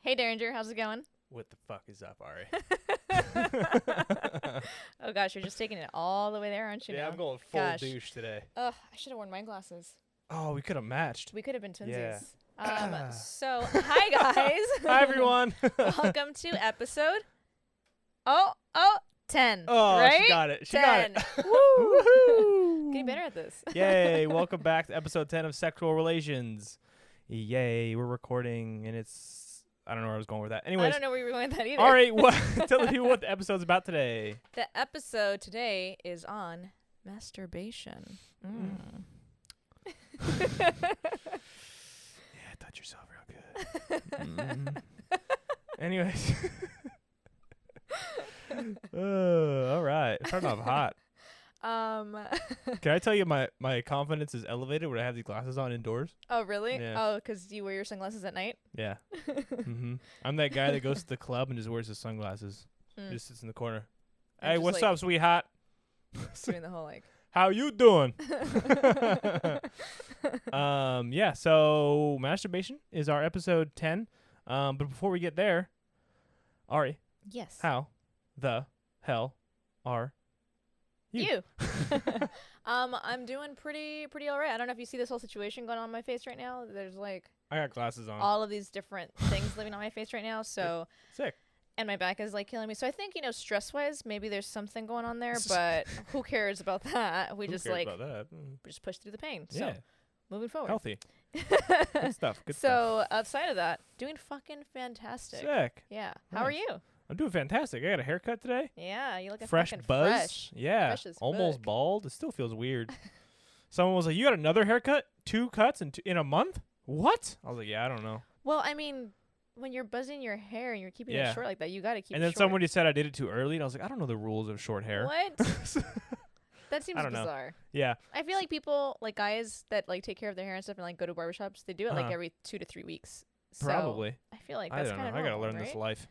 Hey Derringer, how's it going? What the fuck is up, Ari? Oh gosh, you're just taking it all the way there, aren't you? Yeah, now? I'm going full Gosh. douche today. Ugh, I should have worn my glasses. Oh, we could have matched. We could have been twinsies. Yeah. So, hi guys. Hi, everyone. Welcome to episode 10. Oh, right? she got it. She 10. got it. Woo! Woohoo! Getting better at this. Yay. Welcome back to episode 10 of Sexual Relations. Yay. We're recording, and it's... I don't know where I was going with that. Anyways. I don't know where you were going with that either. All right. Tell the people what the episode's about today. The episode today is on masturbation. Yeah, touch yourself real good. Anyways. All right. Starting off hot. Can I tell you my confidence is elevated when I have these glasses on indoors? Oh, really? Yeah. Oh, because you wear your sunglasses at night? Yeah. I'm that guy that goes to the club and just wears his sunglasses. Just sits in the corner. And Hey, just, what's like, up, sweetheart? doing the whole like... How you doing? Yeah, so masturbation is our episode 10. But before we get there, Ari, Yes. how the hell are you? I'm doing pretty all right. I don't know if you see this whole situation going on my face right now. There's like I got glasses on. all of these different things living on my face right now. So Sick. and my back is like killing me. So I think, stress wise, maybe there's something going on there, but who cares about that? We Who just cares like about that? we just push through the pain. Yeah. So moving forward. Healthy. Good stuff. Good stuff. So outside of that, doing fucking fantastic. Sick. Yeah. How are Nice. you? I'm doing fantastic. I got a haircut today. Yeah, you look Fresh fucking buzz. fresh. Yeah. Fresh as Almost fuck. bald. It still feels weird. Someone was like, "You got another haircut? 2 cuts in a month? What?" I was like, "Yeah, I don't know." Well, I mean, when you're buzzing your hair and you're keeping Yeah. it short like that, you got to keep And it then short. somebody said I did it too early, and I was like, "I don't know the rules of short hair." What? That seems don't know. bizarre. Yeah. I feel like people, like guys that like take care of their hair and stuff and like go to barbershops, they do it like Uh-huh. every 2 to 3 weeks. So Probably. I feel like I that's don't kind know. of I gotta learn right? this life.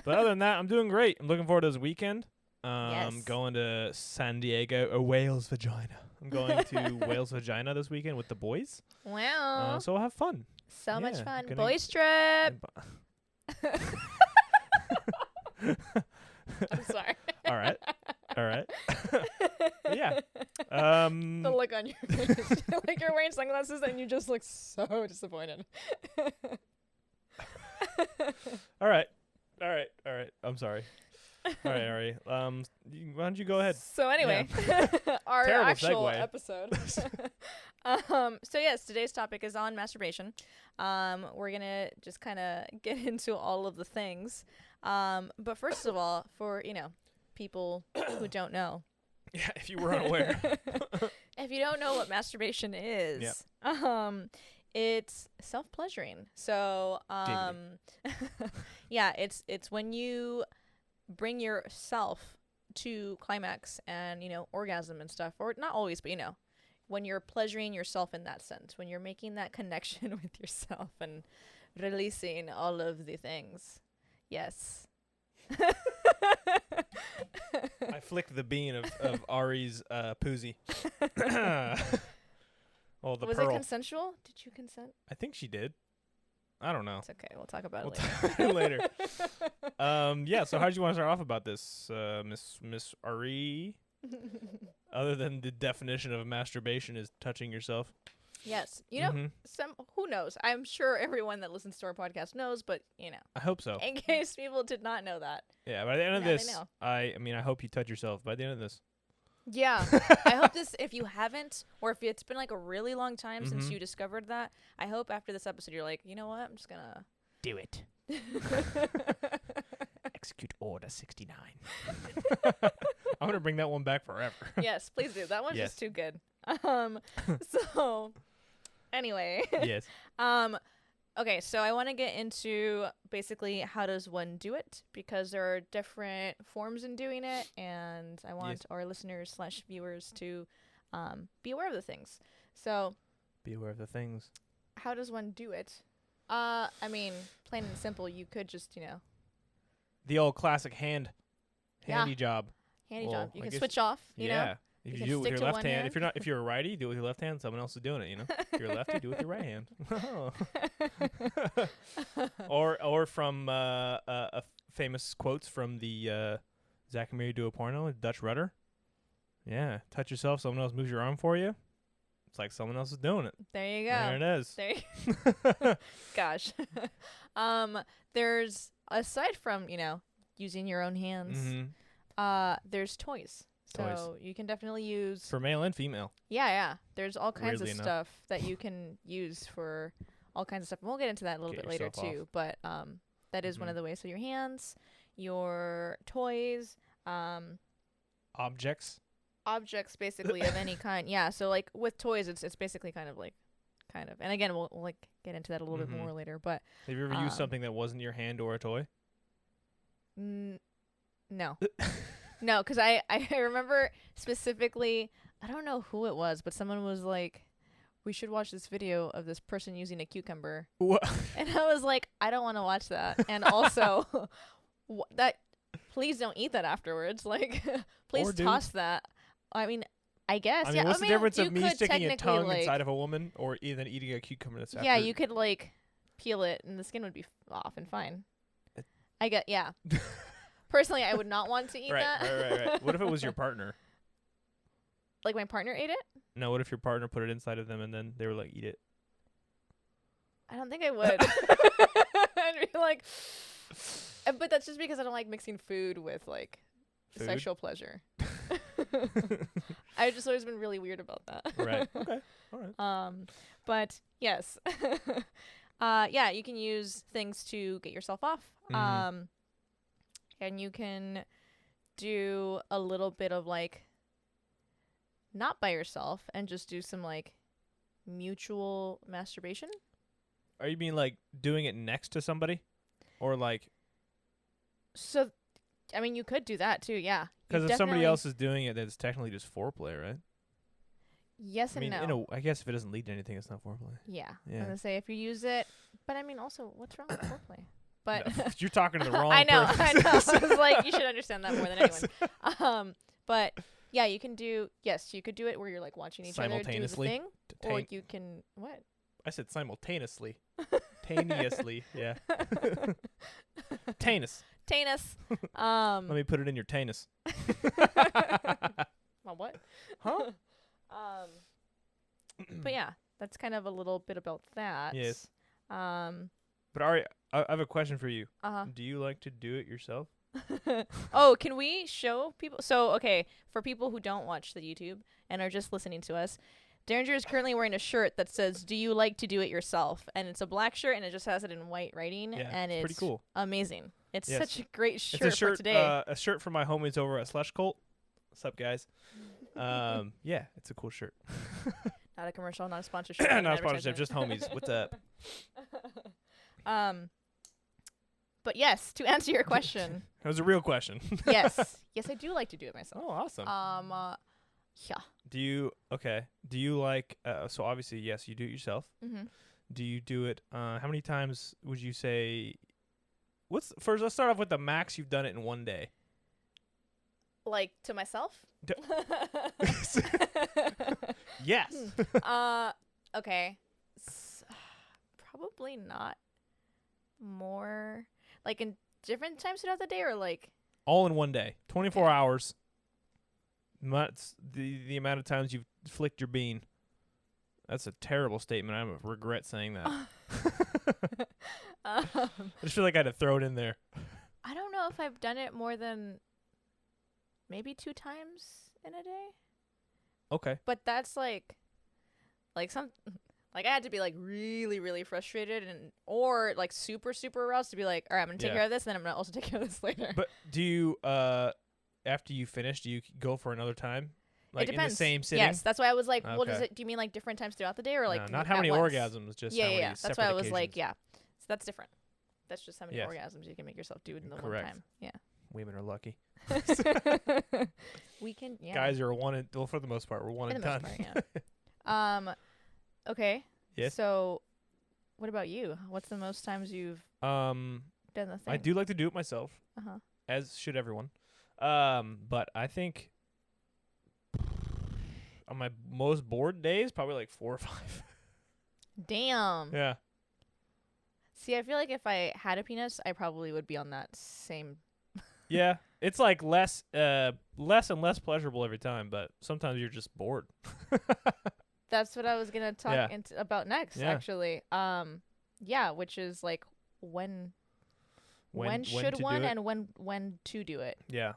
But other than that, I'm doing great. I'm looking forward to this weekend. Yes. Going to San Diego, or Wales Vagina. I'm going to Wales Vagina this weekend with the boys. Wow. So we'll have fun. So much yeah, fun. gonna- Boys trip. I'm sorry. All right. All right. Yeah. The look on your face. Like you're wearing sunglasses and you just look so disappointed. All right. I'm sorry. All right. Why don't you go ahead? So anyway, our Terrible actual segue. episode. So yes, today's topic is on masturbation. We're gonna just kind of get into all of the things. But first of all, for people who don't know, Yeah, if you were unaware. if you don't know what masturbation is, it's self-pleasuring. So yeah, it's when you bring yourself to climax and orgasm and stuff, or not always, but when you're pleasuring yourself in that sense, when you're making that connection with yourself and releasing all of the things. Yes. I flicked the bean of Ari's poozy. Oh, the Was pearl. it consensual? Did you consent? I think she did. I don't know. It's okay. We'll talk about We'll it later. talk later. Yeah. So how did you want to start off about this, Miss Ari? Other than the definition of masturbation is touching yourself. Yes. Mhm. Who knows? I'm sure everyone that listens to our podcast knows, but I hope so. in case people did not know that. Yeah. By the end of Now they this, know. I hope you touch yourself. By the end of this. Yeah. I hope this, if you haven't, or if it's been like a really long time since Mhm. you discovered that, I hope after this episode you're like, you know what? I'm just gonna Do it. Execute Order 69. I'm gonna bring that one back forever. Yes, please do. That one's Yes. just too good. So anyway. Yes. Okay, so I want to get into basically how does one do it, because there are different forms in doing it, and I want Yes. our listeners / viewers to be aware of the things. So Be aware of the things. how does one do it? I mean, plain and simple, you could just, The old classic handy job. handy Well, job. You I can guess- switch off, you know? Yeah. If You you can do it with stick your to left one hand, hand. if you're a righty, do it with your left hand. Someone else is doing it. You know, if you're a lefty, do it with your right hand. or from famous quotes from the Zack and Mary Do a Porno, Dutch Rudder. Yeah, touch yourself. Someone else moves your arm for you. It's like someone else is doing it. There you go. There it is. There Gosh. There's, aside from, using your own hands, there's toys. So you can definitely use for male and female. Yeah. There's all kinds Weirdly of enough. stuff that you can use for all kinds of stuff. And we'll get into that a little Get bit later yourself too. But that is one of the ways. So your hands, your toys, Objects basically of any kind. Yeah. So like with toys, it's basically kind of. And again, we'll like get into that a little bit more later. But have you ever used something that wasn't your hand or a toy? no. No, because I remember specifically, I don't know who it was, but someone was like, we should watch this video of this person using a cucumber. What? And I was like, I don't want to watch that. And also, please don't eat that afterwards. Like, please toss that. I mean, I guess. I mean, what's the difference of me sticking a tongue like, inside of a woman or even eating a cucumber that's yeah, you could like peel it and the skin would be off and fine. I get, yeah. Personally, I would not want to eat that. Right. What if it was your partner? Like my partner ate it? No, what if your partner put it inside of them and then they were like, eat it? I don't think I would. I'd be like, but that's just because I don't like mixing food with like sexual pleasure. I've just always been really weird about that. Right. Okay. All right. But yes. Yeah, you can use things to get yourself off. And you can do a little bit of like not by yourself and just do some like mutual masturbation. Are you mean like doing it next to somebody? Or like... So, I mean, you could do that too, yeah. Because if somebody else is doing it, then it's technically just foreplay, right? Yes and no. I guess if it doesn't lead to anything, it's not foreplay. Yeah. I'm going to say if you use it... But I mean, also, what's wrong with foreplay? But no, you're talking to the wrong I know. person. I was like, you should understand that more than anyone. But yeah, you can do, yes, you could do it where you're like watching each other do the thing. Or you can, what? I said simultaneously. Taneously, yeah. Tanus. Let me put it in your tanus. My what? Huh? But yeah, that's kind of a little bit about that. Yes. But Ari, I have a question for you. Do you like to do it yourself? Oh, can we show people? So, okay, for people who don't watch the YouTube and are just listening to us, Derringer is currently wearing a shirt that says, "Do you like to do it yourself?" And it's a black shirt, and it just has it in white writing, and it's pretty cool. Amazing. It's such a great shirt, it's a shirt for today. A shirt for my homies over at Slush Cult. What's up, guys? Yeah, it's a cool shirt. Not a commercial, not a sponsorship. Not a sponsorship, just homies. What's up? But yes, to answer your question. That was a real question. Yes, I do like to do it myself. Oh, awesome. Yeah. Do you like, so obviously, yes, you do it yourself. Mm-hmm. Do you do it, how many times would you say, first, let's start off with the max you've done it in one day. Like, to myself? Yes. Okay. Probably not more, like in different times throughout the day, or like all in one day, 24 hours. That's the amount of times you've flicked your bean. That's a terrible statement. I regret saying that. I just feel like I had to throw it in there. I don't know if I've done it more than maybe 2 times in a day. Okay. But that's like I had to be like really, really frustrated or like super, super aroused to be like, all right, I'm gonna take care of this, and then I'm gonna also take care of this later. But do you after you finish, do you go for another time? Like it depends. In the same sitting? Yes, that's why I was like, okay. well, do you mean like different times throughout the day, or like not how many once? orgasms, just how many That's why I was like, yeah. So that's different. That's just how many orgasms you can make yourself do in the one time. Yeah. Women are lucky. We can, yeah. Guys are for the most part, we're one and done. Yeah. Okay. Yes. So, what about you? What's the most times you've done the thing? I do like to do it myself. Uh-huh. As should everyone. But I think on my most bored days, probably like 4 or 5. Damn. Yeah. See, I feel like if I had a penis, I probably would be on that same. Yeah. It's like less and less pleasurable every time, but sometimes you're just bored. That's what I was gonna talk Yeah. about next, Yeah. actually. Yeah, which is like when should to one do it. and when to do it. Yeah.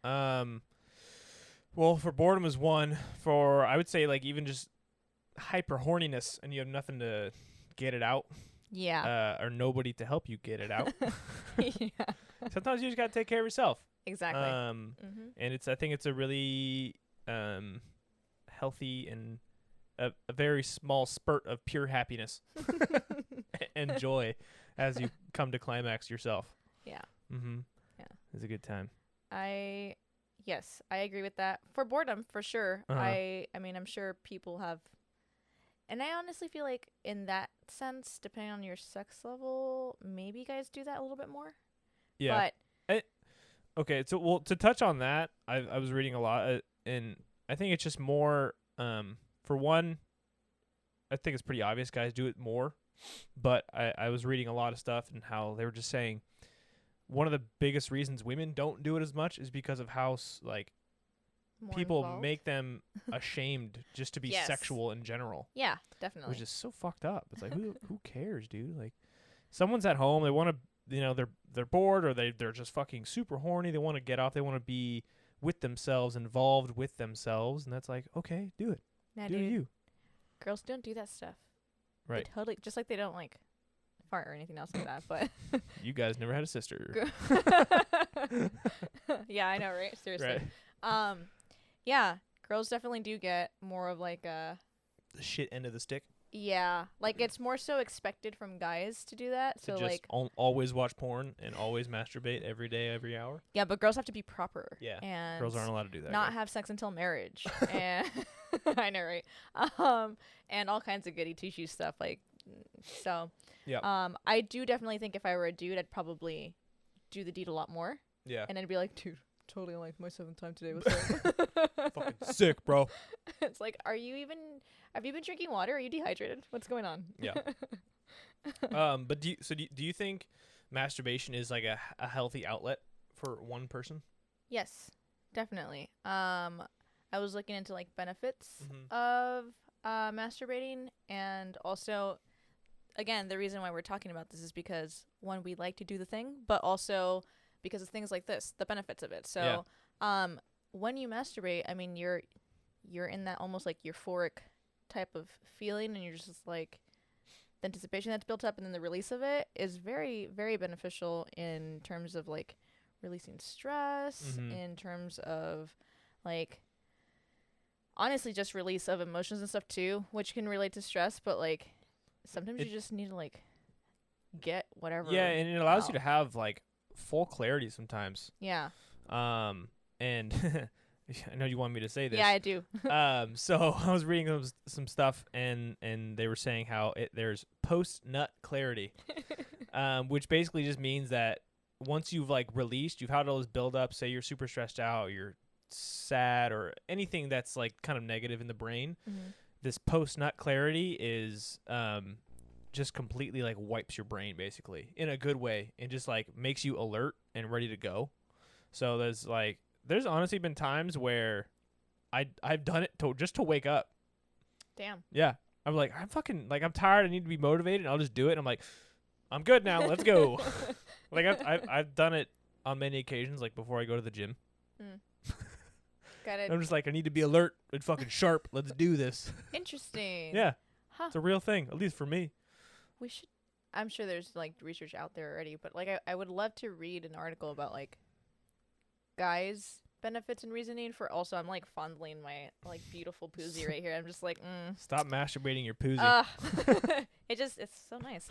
Well, for boredom is one. For I would say like even just hyper horniness, and you have nothing to get it out. Yeah. Or nobody to help you get it out. Yeah. Sometimes you just gotta take care of yourself. Exactly. And I think it's a really healthy and a very small spurt of pure happiness and joy as you come to climax yourself. Yeah. Mm-hmm. Yeah. It's a good time. Yes, I agree with that. For boredom, for sure. Uh-huh. I mean, I'm sure people have, and I honestly feel like in that sense, depending on your sex level, maybe guys do that a little bit more. Yeah. But okay, so well, to touch on that, I was reading a lot, and I think it's just more. For one, I think it's pretty obvious guys do it more, but I was reading a lot of stuff and how they were just saying one of the biggest reasons women don't do it as much is because of how like more people involved. make them ashamed just to be Yes. sexual in general, Yeah, definitely. which is so fucked up. It's like who cares, dude? Like someone's at home, they want to, they're bored or they're just fucking super horny. They want to get off. They want to be with themselves, involved with themselves, and that's like okay, do it. Nah, Do dude, you? girls don't do that stuff. Right. They totally, just like they don't like fart or anything else like that. But You guys never had a sister. yeah, I know, right? Seriously. Right. Yeah, girls definitely do get more of like a. The shit end of the stick. Yeah, like it's more so expected from guys to do that. To So just like, always watch porn and always masturbate every day, every hour. yeah, but girls have to be proper. Yeah, and girls aren't allowed to do that. not right? have sex until marriage. And I know, right? And all kinds of goody two shoes stuff. Like, so. Yeah. I do definitely think if I were a dude, I'd probably do the deed a lot more. Yeah. And I'd be like, dude, totally on like my 7th time today. What's up? Fucking sick, bro. It's like, have you been drinking water? Are you dehydrated? What's going on? Yeah. But do you think masturbation is like a healthy outlet for one person? Yes, definitely. I was looking into like benefits Mm-hmm. of masturbating, and also, again, the reason why we're talking about this is because one, we like to do the thing, but also because of things like this, the benefits of it. So, when you masturbate, I mean, you're in that almost like euphoric type of feeling, and you're just like, the anticipation that's built up and then the release of it is very, very beneficial in terms of like releasing stress, in terms of like, honestly, just release of emotions and stuff too, which can relate to stress, but like sometimes you just need to like get whatever. Yeah, and it allows you out. to have like full clarity sometimes. Yeah. And I know you want me to say this. Yeah, I do. So I was reading some stuff, and they were saying how there's post nut clarity, which basically just means that once you've like released, you've had all this build up. Say you're super stressed out, you're sad, or anything that's like kind of negative in the brain. Mm-hmm. This post nut clarity is just completely like wipes your brain basically in a good way, and just like makes you alert and ready to go. So there's honestly been times where I've done it just to wake up. Damn. Yeah. I'm like, I'm tired. I need to be motivated. And I'll just do it. And I'm like, I'm good now. Let's go. Like I've done it on many occasions, like before I go to the gym. Got it. I'm just like, I need to be alert and fucking sharp. Let's do this. Interesting. Yeah. Huh. It's a real thing, at least for me. We should. I'm sure there's like research out there already, but like I would love to read an article about like guys' benefits and reasoning for. Also, I'm like fondling my like beautiful poozy right here. I'm just like, Stop masturbating your poozy. it's so nice.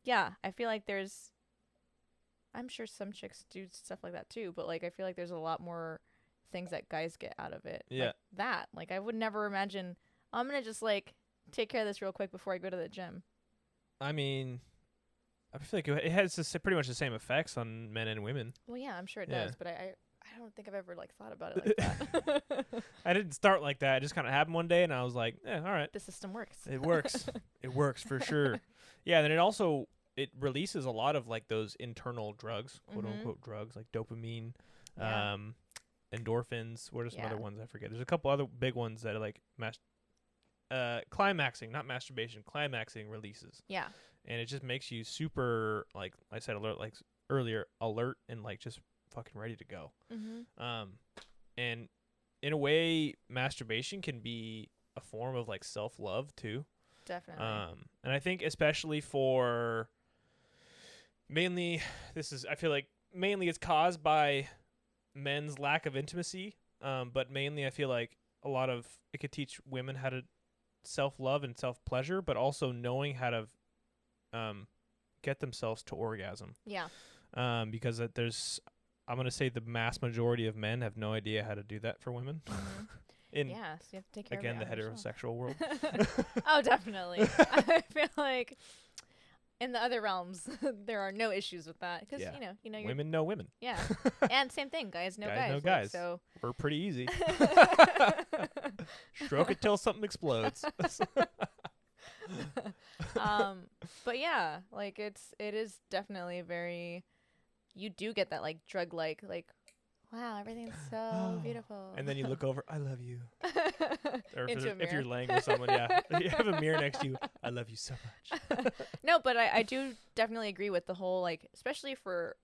Yeah, I feel like I'm sure some chicks do stuff like that too, but like I feel like there's a lot more things that guys get out of it. Yeah. Like that. Like I would never imagine I'm gonna just like take care of this real quick before I go to the gym. I mean, I feel like it has pretty much the same effects on men and women. Well, yeah, I'm sure it Yeah. does, but I don't think I've ever like thought about it like that. I didn't start like that. It just kind of happened one day, and I was like, all right. The system works. It works. It works for sure. Yeah, and then it releases a lot of like those internal drugs, quote unquote drugs, like dopamine, endorphins. What are some other ones I forget? There's a couple other big ones that are like climaxing, not masturbation, climaxing releases. Yeah. And it just makes you super, like I said earlier, alert and like just fucking ready to go. And in a way, masturbation can be a form of like self-love too. Definitely. And I think especially for mainly, I feel like mainly it's caused by men's lack of intimacy. But mainly I feel like it could teach women how to self-love and self-pleasure, but also knowing how to get themselves to orgasm. Yeah. Because I'm going to say the mass majority of men have no idea how to do that for women. So you have to take care again, of the heterosexual world. Oh, definitely. I feel like in the other realms, there are no issues with that. Because, you know, women know women. Yeah. And same thing, guys know guys. Know like, guys. So we're pretty easy. Stroke it till something explodes. But yeah, like it is definitely very, you do get that like drug like wow, everything's so beautiful. And then you look over, I love you. Or Into a if you're mirror. laying with someone, you have a mirror next to you. I love you so much. No, but I do definitely agree with the whole like, especially for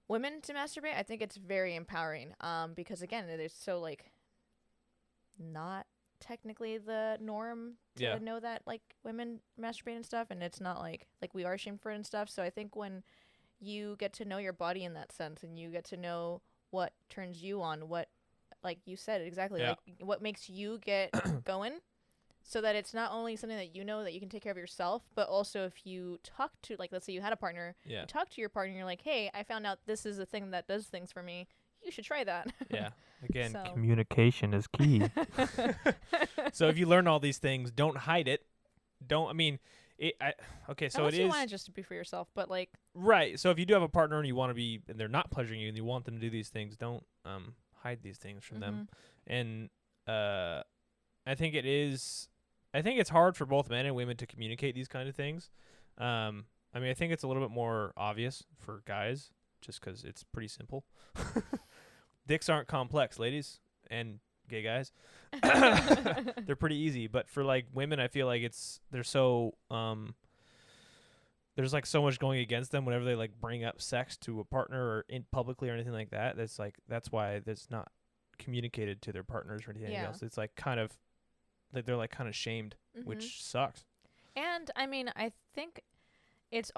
women to masturbate. I think it's very empowering. Because again, it is so like not technically the norm to know that like women masturbate and stuff, and it's not like we are ashamed for it and stuff. So I think when you get to know your body in that sense, and you get to know what turns you on, what, like you said exactly, like what makes you get going, so that it's not only something that you know that you can take care of yourself, but also if you talk to, like, let's say you had a partner, you talk to your partner, you're like, hey, I found out this is a thing that does things for me. You should try that. Again, So. Communication is key. So if you learn all these things, don't hide it. So unless it you is want it just to be for yourself, but like right. So if you do have a partner and you want to be, and they're not pleasuring you, and you want them to do these things, don't hide these things from them. And I think it's hard for both men and women to communicate these kind of things. I mean, I think it's a little bit more obvious for guys, just because it's pretty simple. Dicks aren't complex, ladies and gay guys. They're pretty easy. But for like women, I feel like there's like so much going against them whenever they like bring up sex to a partner or in publicly or anything like that. That's why that's not communicated to their partners or anything else. It's like kind of like they're like kind of shamed, which sucks. And I mean, I think it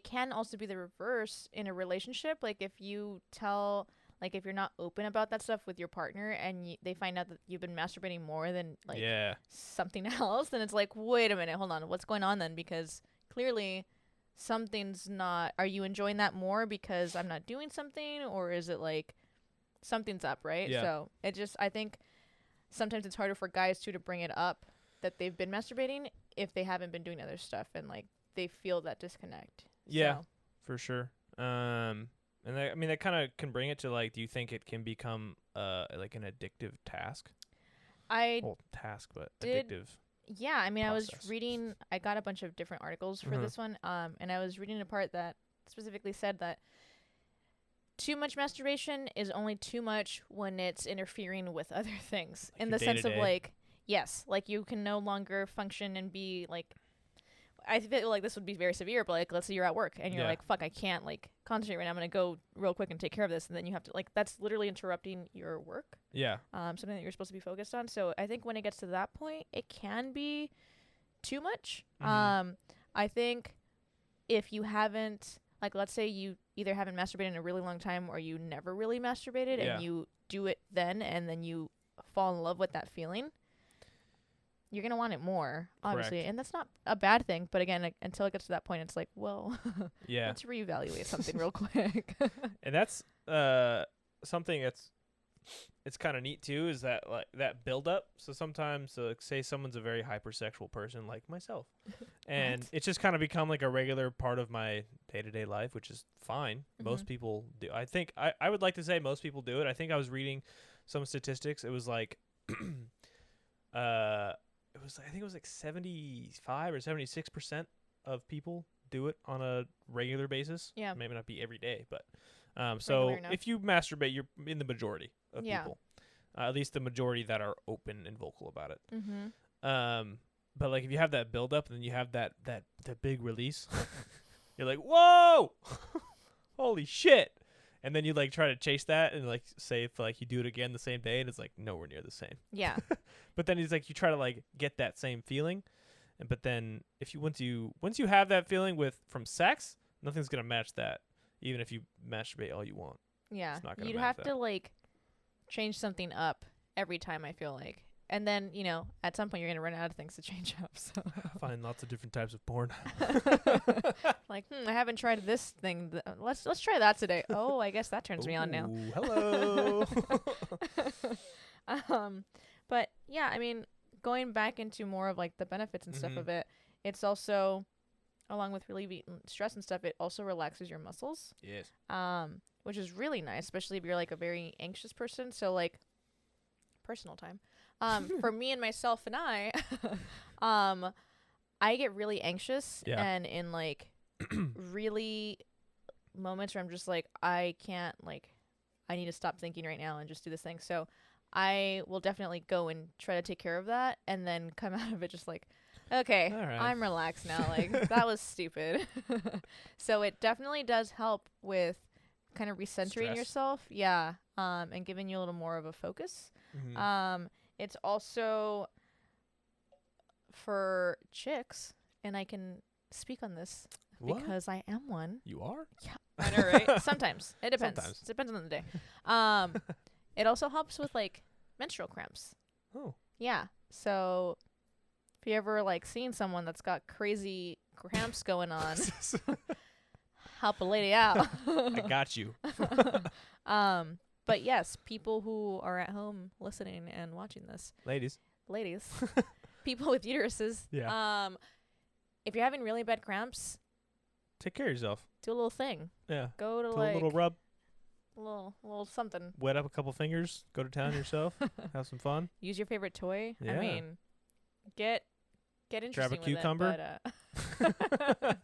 can also be the reverse in a relationship. Like if you're not open about that stuff with your partner, and they find out that you've been masturbating more than like something else, then it's like, wait a minute, hold on, what's going on then? Because clearly something's not. Are you enjoying that more because I'm not doing something, or is it like something's up, right? So I think sometimes it's harder for guys too to bring it up that they've been masturbating if they haven't been doing other stuff, and like they feel that disconnect. For sure. And that kind of can bring it to like, do you think it can become like an addictive task? Addictive. Yeah, I mean, process. I got a bunch of different articles for this one, and I was reading a part that specifically said that too much masturbation is only too much when it's interfering with other things, like in the sense of like, yes, like you can no longer function and be like, I feel like this would be very severe, but like, let's say you're at work and you're like, fuck, I can't like concentrate right now. I'm going to go real quick and take care of this. And then you have to like, that's literally interrupting your work. Yeah. Something that you're supposed to be focused on. So I think when it gets to that point, it can be too much. I think if you haven't, like, let's say you either haven't masturbated in a really long time, or you never really masturbated and you do it then, and then you fall in love with that feeling, you're going to want it more, obviously. Correct. And that's not a bad thing. But again, like, until it gets to that point, it's like, well, let's reevaluate something real quick. And that's something that's it's kind of neat too is that like that build up. So sometimes say someone's a very hypersexual person like myself, and What? it's just kind of become like a regular part of my day-to-day life, which is fine. Most Mhm. people do. I think I would like to say most people do it. I think I was reading some statistics. It was like I think it was like 75 or 76% of people do it on a regular basis. Yeah. Maybe not be every day, but so Regular enough. if you masturbate, you're in the majority of Yeah. people. At least the majority that are open and vocal about it. Mhm. But like if you have that build up and then you have that big release, you're like, whoa, holy shit. And then you like try to chase that and like say if like you do it again the same day and it's like nowhere near the same. Yeah. But then he's like you try to like get that same feeling, but then if you once you have that feeling from sex, nothing's gonna match that. Even if you masturbate all you want. Yeah. It's not gonna You'd match have that. to like change something up every time, I feel like. And then, at some point you're going to run out of things to change up. So Find lots of different types of porn. like, I haven't tried this thing. Let's try that today. Oh, I guess that turns me on now. Ooh, hello. But yeah, I mean, going back into more of like the benefits and stuff Mhm. of it, it's also, along with relieving stress and stuff, it also relaxes your muscles. Yes. Which is really nice, especially if you're like a very anxious person. So like personal time. For me and myself and I get really anxious Yeah. and in like really moments where I'm just like, I can't, like, I need to stop thinking right now and just do this thing. So I will definitely go and try to take care of that and then come out of it just like, okay, All right. I'm relaxed now. Like, that was stupid. So it definitely does help with kind of recentering Stress. yourself. Yeah. And giving you a little more of a focus. Mhm. It's also for chicks, and I can speak on this What? because I am one. You are? Yeah, I know, right? Sometimes. It depends. Sometimes. It depends on the day. It also helps with like menstrual cramps. Oh. Yeah. So if you ever like seen someone that's got crazy cramps going on, help a lady out. I got you. But yes, people who are at home listening and watching this, Ladies. people with uteruses, Yeah. if you're having really bad cramps, Take care of yourself. do a little thing. Yeah. Go to Do like a little rub. a little something. Wet up a couple fingers. Go to town yourself. Have some fun. Use your favorite toy. Yeah. I mean, get interesting Grab a with cucumber. it,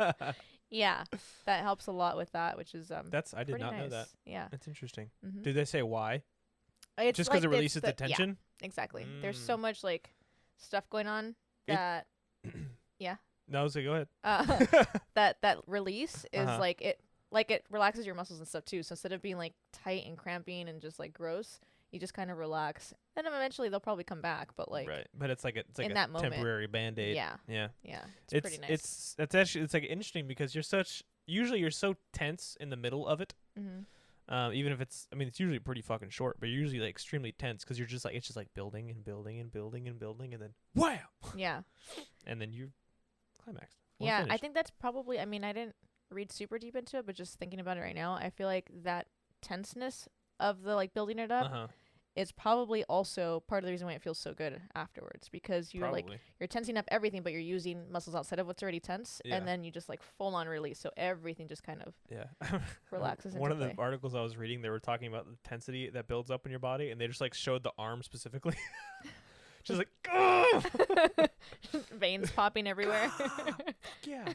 but yeah, that helps a lot with that, which is I did pretty not nice. know that. Yeah. That's interesting. Mm-hmm. Did they say why? It's Just like because it it's releases the tension? Yeah, exactly. There's so Mm. much like stuff going on It- that No, so go ahead. that release is Uh-huh. like it relaxes your muscles and stuff too. So instead of being like tight and cramping and just like gross, you just kind of relax, and then eventually they'll probably come back. But like, right. But it's like in a that moment. temporary Band-Aid. yeah, Yeah. it's pretty nice. It's actually it's like interesting because usually you're so tense in the middle of it. Mm-hmm. Even if it's usually pretty fucking short, but you're usually like extremely tense because you're just like it's just like building and building and building and building and then wham, Yeah, and then you climaxed. yeah. I finished. think that's probably. I mean, I didn't read super deep into it, but just thinking about it right now, I feel like that tenseness of the like building it up is probably also part of the reason why it feels so good afterwards, because you're like you're tensing up everything, but you're using muscles outside of what's already tense, Yeah. and then you just like full on release, so everything just kind of yeah. relaxes One into of the play. articles I was reading, they were talking about the tensity that builds up in your body, and they just like showed the arm specifically, just like Veins popping everywhere. yeah.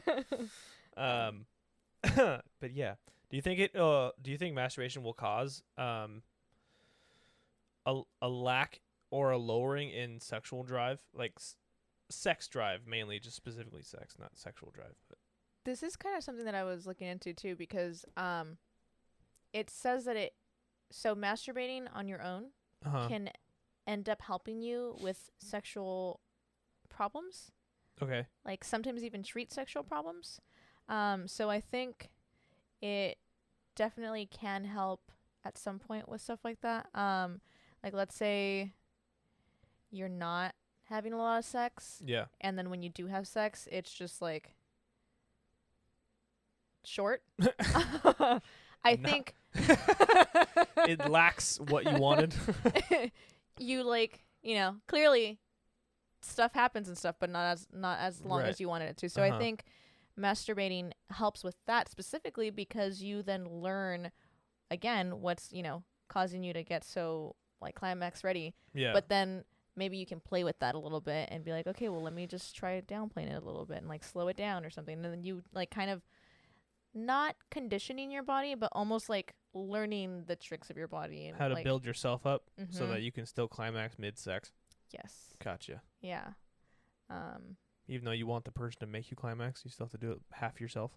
But yeah, do you think masturbation will cause a lack or a lowering in sexual drive, like sex drive mainly, just specifically sex, not sexual drive? But This is kind of something that I was looking into too, because it says that so masturbating on your own can end up helping you with sexual problems. Okay. Like sometimes even treat sexual problems. So I think it definitely can help at some point with stuff like that. Like let's say you're not having a lot of sex, Yeah. and then when you do have sex, it's just like short. I not- think it lacks what you wanted. you clearly stuff happens and stuff, but not as long Right. as you wanted it to. So I Uh-huh. think masturbating helps with that specifically because you then learn again what's, causing you to get so like climax ready. Yeah. But then maybe you can play with that a little bit and be like, okay, well, let me just try downplaying it a little bit and like slow it down or something. And then you like kind of not conditioning your body, but almost like learning the tricks of your body and How to like, build yourself up so Mhm. that you can still climax mid-sex. Yes. Gotcha. Yeah. Even though you want the person to make you climax, you still have to do it half yourself.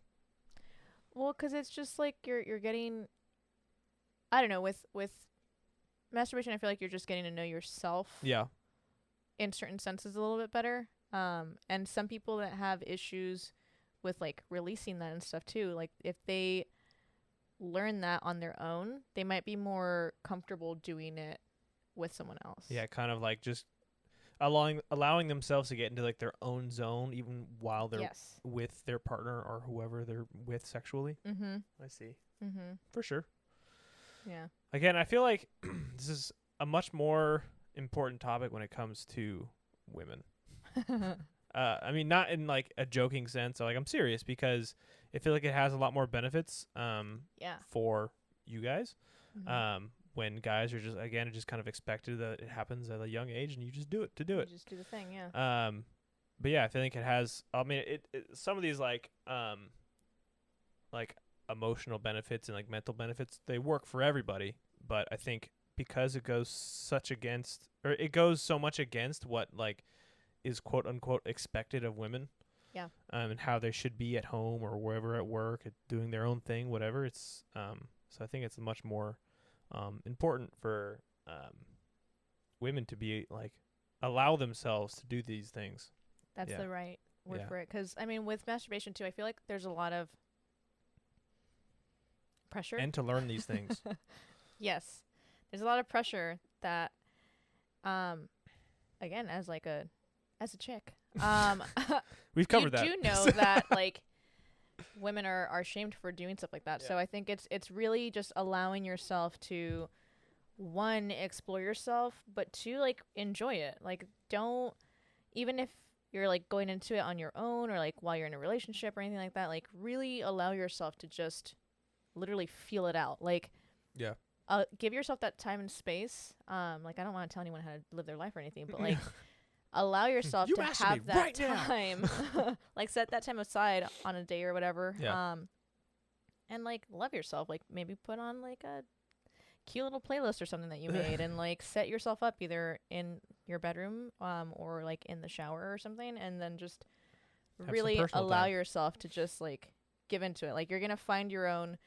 Well, 'cause it's just like you're getting, I don't know, with masturbation, I feel like you're just getting to know yourself Yeah. in certain senses a little bit better. And some people that have issues with like releasing that and stuff too, like if they learn that on their own, they might be more comfortable doing it with someone else. Yeah, kind of like just allowing themselves to get into like their own zone even while they're Yes. with their partner or whoever they're with sexually. Mhm. I see. Mhm. For sure. Yeah. Again, I feel like this is a much more important topic when it comes to women. I mean, not in like a joking sense. Like I'm serious because I feel like it has a lot more benefits Yeah. for you guys. Mhm. When guys are just again just kind of expected that it happens at a young age and you just do it to do You it. just do the thing, yeah. But yeah, I think it has. I mean, it some of these like emotional benefits and like mental benefits they work for everybody. But I think because it goes so much against what like is quote unquote expected of women. Yeah. And how they should be at home or wherever at work, doing their own thing, whatever. It's so I think it's much more important for women to be like allow themselves to do these things. That's Yeah. the right word Yeah. for it. 'Cause I mean, with masturbation too, I feel like there's a lot of pressure. And to learn these things. Yes. There's a lot of pressure that, again, as a chick, We've covered you that. do know that like women are shamed for doing stuff like that. Yeah. So I think it's really just allowing yourself to, one, explore yourself, but two, like enjoy it. Like don't, even if you're like going into it on your own or like while you're in a relationship or anything like that, like really allow yourself to just literally feel it out. Like Yeah. give yourself that time and space. Like I don't want to tell anyone how to live their life or anything, but like allow yourself You to have masturbate that right now. time. Like set that time aside on a day or whatever. Yeah. And like love yourself. Like maybe put on like a cute little playlist or something that you made and like set yourself up either in your bedroom or like in the shower or something, and then just Have some really personal allow time. yourself to just like give into it. Like you're gonna find your own.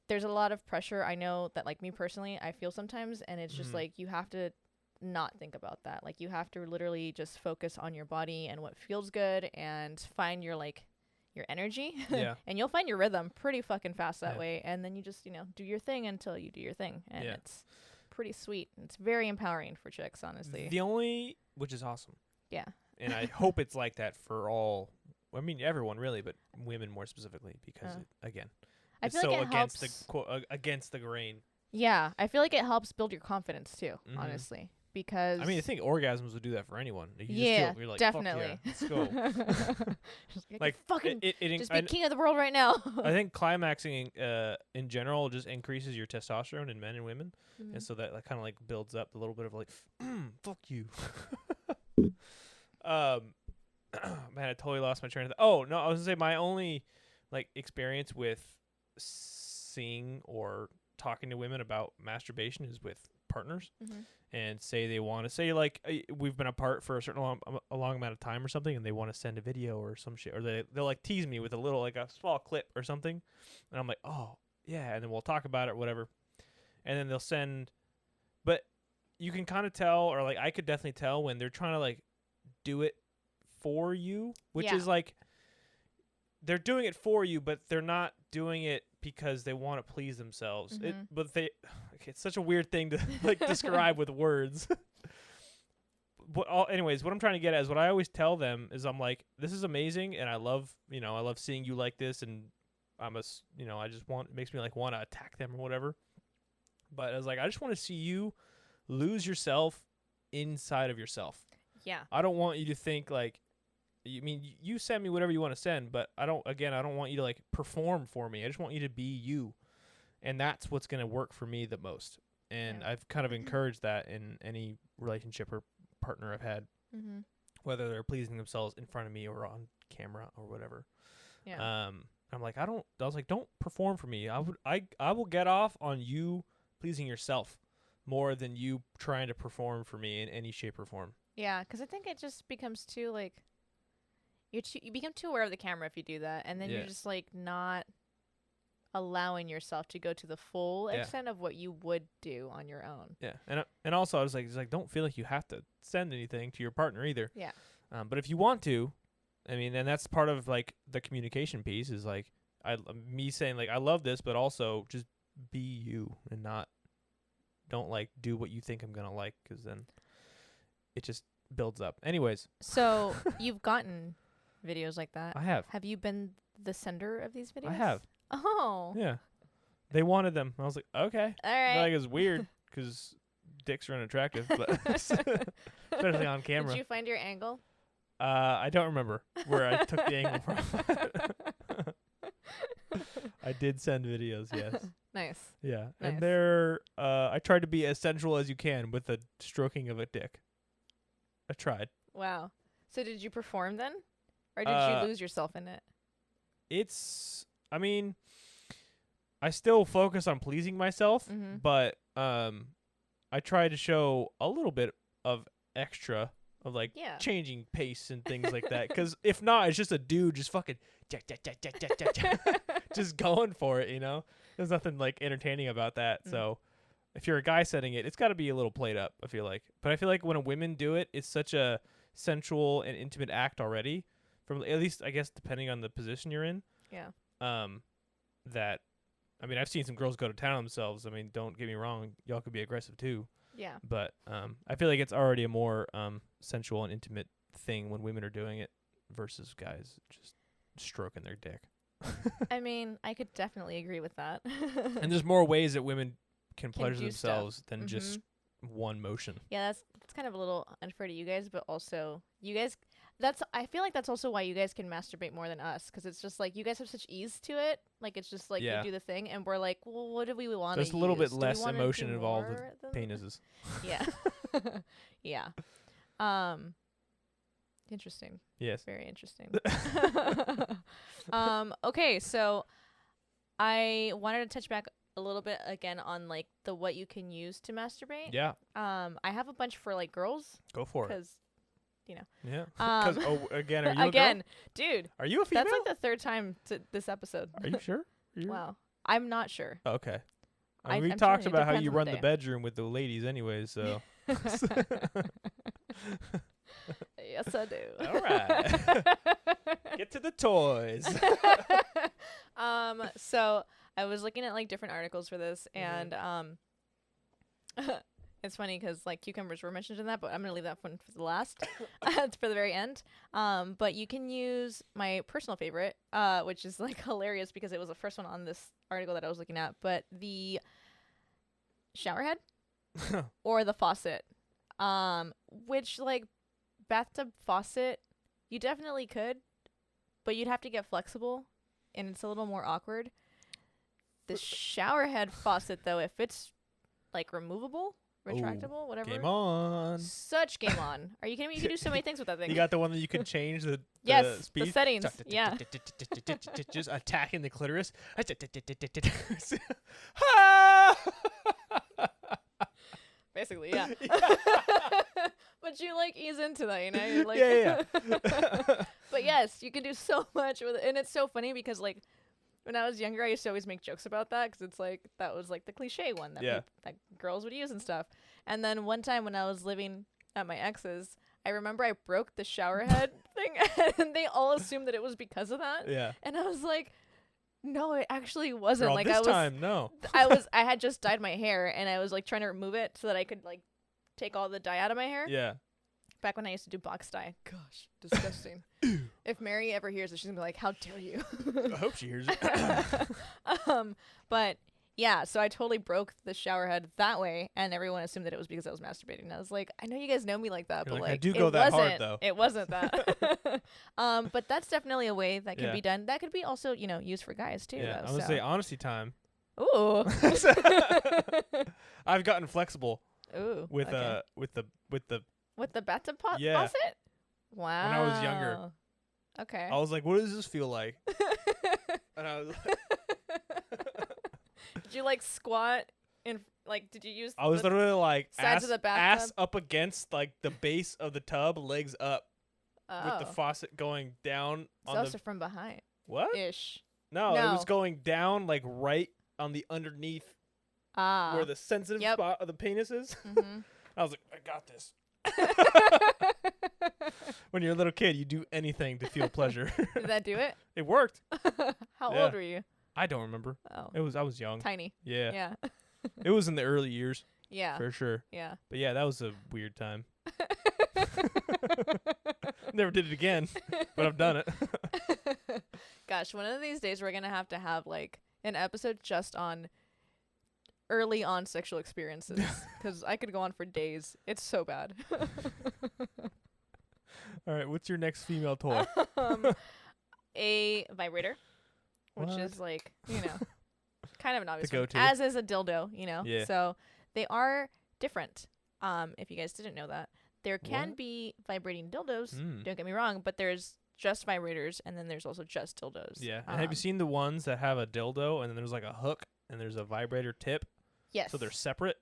There's a lot of pressure, I know, that like me personally I feel sometimes, and it's just Mhm. like you have to not think about that. Like you have to literally just focus on your body and what feels good and find your like your energy. Yeah. And you'll find your rhythm pretty fucking fast that Yeah. way, and then you just do your thing until you do your thing, and Yeah. it's pretty sweet. It's very empowering for chicks, honestly. Which is awesome. Yeah. And I hope it's like that for all. I mean, everyone really, but women more specifically because again, I it's feel so like it against helps. the quote against the grain. Yeah, I feel like it helps build your confidence too, Mhm. honestly, because I mean, I think orgasms would do that for anyone. You yeah, just feel, you're like, definitely. Fuck yeah, let's go. Just get Like fucking just be I king of the world right now. I think climaxing in general just increases your testosterone in men and women, Mhm. and so that kind of like builds up a little bit of like, fuck you. Man, I totally lost my train of thought. Oh no, I was gonna say my only like experience with seeing or talking to women about masturbation is with partners, Mhm. and say they want to say like we've been apart for a certain a long amount of time or something, and they want to send a video or some shit, or they'll like tease me with a little like a small clip or something, and I'm like, oh yeah, and then we'll talk about it, whatever, and then they'll send, but you can kind of tell, or like I could definitely tell when they're trying to like do it for you, which Yeah. is like they're doing it for you, but they're not doing it because they want to please themselves. Mhm. It's such a weird thing to like describe with words. Anyways, what I'm trying to get at is what I always tell them is I'm like, this is amazing, and I love seeing you like this, and I just want, it makes me like want to attack them or whatever. But I was like, I just want to see you lose yourself inside of yourself. Yeah. I don't want you to think like, you send me whatever you want to send, but I don't want you to like perform for me. I just want you to be you. And that's what's going to work for me the most. And Yeah. I've kind of encouraged that in any relationship or partner I've had, Mm-hmm. whether they're pleasing themselves in front of me or on camera or whatever. Yeah. I'm like, I was like, don't perform for me. I will get off on you pleasing yourself more than you trying to perform for me in any shape or form. Yeah, because I think it just becomes too like you become too aware of the camera if you do that, and then Yeah. you're just like not allowing yourself to go to the full Yeah. extent of what you would do on your own. Yeah, and also I was like, don't feel like you have to send anything to your partner either. Yeah. But if you want to, I mean, and that's part of like the communication piece is like me saying like I love this, but also just be you and don't like do what you think I'm gonna like, because then it just builds up. Anyways, So you've gotten videos like that. I have. Have you been the sender of these videos? I have. Oh. Yeah. They wanted them. I was like, okay. All right. Like, it's weird because dicks are unattractive, but especially on camera. Did you find your angle? I don't remember where I took the angle from. I did send videos, yes. Nice. Yeah. Nice. And they're I tried to be as sensual as you can with the stroking of a dick. I tried. Wow. So did you perform then? Or did you lose yourself in it? I mean, I still focus on pleasing myself, Mm-hmm. but I try to show a little bit of extra of like Yeah. changing pace and things like that. Because if not, it's just a dude just fucking just going for it, you know? There's nothing like entertaining about that. Mm. So if you're a guy setting it, it's got to be a little played up, I feel like. But I feel like when a women do it, it's such a sensual and intimate act already. From at least, I guess, depending on the position you're in. Yeah. That, I mean, I've seen some girls go to town on themselves. I mean, don't get me wrong, y'all could be aggressive too. Yeah. But I feel like it's already a more sensual and intimate thing when women are doing it versus guys just stroking their dick. I mean, I could definitely agree with that. And there's more ways that women can Can pleasure do themselves than Mhm. just one motion. Yeah, that's kind of a little unfair to you guys, but also you guys. I feel like that's also why you guys can masturbate more than us, because it's just like you guys have such ease to it. Like it's just like Yeah. you do the thing, and we're like, well, what do we want? There's a little bit less emotion involved with penises. Yeah. Yeah. Interesting. Yes. Very interesting. Okay, so I wanted to touch back a little bit again on like the what you can use to masturbate. Yeah. I have a bunch for like girls Go for it. because Yeah. Because again, are you a again, girl? dude, Are you a female? that's like the third time to this episode. Are you sure? Wow, I'm not sure. Oh, okay. I'm We sure talked it about how depends you on the run the day. bedroom with the ladies anyway, so. Yes, I do. All right. Get to the toys. So I was looking at like different articles for this, Mhm. and it's funny because like cucumbers were mentioned in that, but I'm gonna leave that one for the last. It's for the very end. But you can use my personal favorite, which is like hilarious because it was the first one on this article that I was looking at. But the shower head or the faucet, which like bathtub faucet, you definitely could, but you'd have to get flexible, and it's a little more awkward. The shower head faucet, though, if it's like removable, retractable, whatever. Game on. Such game on. Are you kidding me? You can do so many things with that thing. You got the one that you can change the yes, speed. the settings. Yeah. Just attacking the clitoris. Basically, yeah. But you like ease into that, you know? You're like Yeah. But yes, you can do so much with it. And it's so funny because like when I was younger, I used to always make jokes about that because it's like that was like the cliche one that Yeah. that girls would use and stuff. And then one time when I was living at my ex's, I remember I broke the shower head thing, and they all assumed that it was because of that. Yeah. And I was like, no, it actually wasn't. Girl, Like this I was, time, no. I had just dyed my hair, and I was like trying to remove it so that I could like take all the dye out of my hair. Yeah. Back when I used to do box dye. Gosh, disgusting. If Mary ever hears it, she's gonna be like, "How dare you?" I hope she hears it. But yeah, so I totally broke the shower head that way, and everyone assumed that it was because I was masturbating. And I was like, I know you guys know me like that, You're but like, I like, do it go that hard, wasn't. though. It wasn't that. But that's definitely a way that can Yeah. be done. That could be also, used for guys too. Yeah, though, I'm gonna so. say honesty time. Ooh. I've gotten flexible Ooh. with okay. with With the bathtub Yeah. faucet? Wow. When I was younger. Okay. I was like, what does this feel like? And I was Did you like squat in did you use I was literally like sides of the bathtub? ass up against like the base of the tub, legs up, with the faucet going down so on also the from behind what? ish. No, it No. was going down like right on the underneath where the sensitive Yep. spot of the penis is. Mm-hmm. I was like, I got this. When you're a little kid, you do anything to feel pleasure. Did that do it? It worked. How Yeah. old were you? I don't remember. Oh, I was young. tiny. Yeah. Yeah. It was in the early years Yeah. for sure. Yeah. But yeah, that was a weird time. Never did it again, but I've done it. Gosh, one of these days we're gonna have like an episode just on early on sexual experiences because I could go on for days. It's so bad. All right, what's your next female toy? A vibrator, which What? is like, kind of an obvious one, go-to. as is a dildo, Yeah. So they are different. If you guys didn't know that, there can What? be vibrating dildos. Mm. Don't get me wrong, but there's just vibrators, and then there's also just dildos. Yeah. And have you seen the ones that have a dildo and then there's like a hook and there's a vibrator tip? Yes. So they're separate?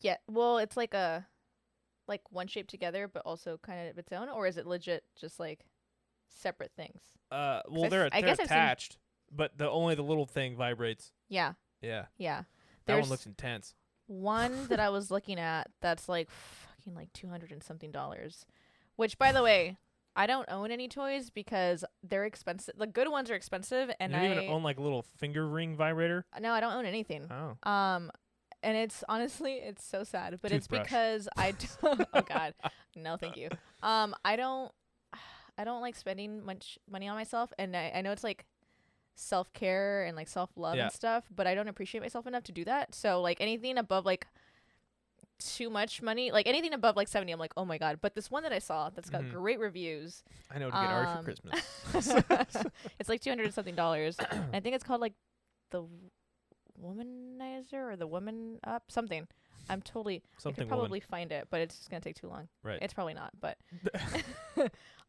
Yeah. Well, it's like one shape together, but also kind of its own, or is it legit just like separate things? Well, I they're guess I've seen- attached, but only the little thing vibrates. Yeah. Yeah. Yeah. That There's one looks intense. one that I was looking at that's like fucking like $200 and something, which, by the way, I don't own any toys because they're expensive. The good ones are expensive, and You don't even own like a little finger ring vibrator? no, I don't own anything. Oh. And it's honestly, it's so sad, but it's Toothbrush. because I oh god, no, thank you. I don't like spending much money on myself, and I know it's like self-care and like self-love Yeah. and stuff, but I don't appreciate myself enough to do that. So like anything above like too much money, like anything above like 70, I'm like, oh my god. But this one that I saw that's got Mhm. great reviews, I know what to get Ari for Christmas. it's like $200 and something. And I think it's called like the Womanizer or the Woman Up something. I Something could probably find it, but it's just gonna take too long. Right. It's probably not, but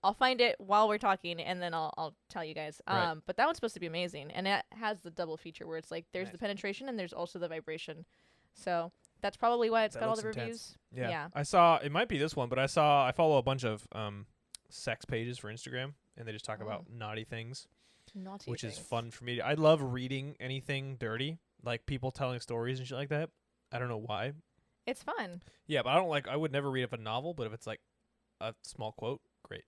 I'll find it while we're talking, and then I'll tell you guys. Right. But that one's supposed to be amazing, and it has the double feature where it's like there's Nice. the penetration and there's also the vibration. So that's probably why it's That got all the looks reviews. intense. Yeah. I saw, it might be this one, but I follow a bunch of sex pages for Instagram, and they just talk about naughty things, Naughty which is things. fun for me. I love reading anything dirty, like people telling stories and shit like that. I don't know why. It's fun. Yeah, but I would never read up a novel, but if it's like a small quote, great.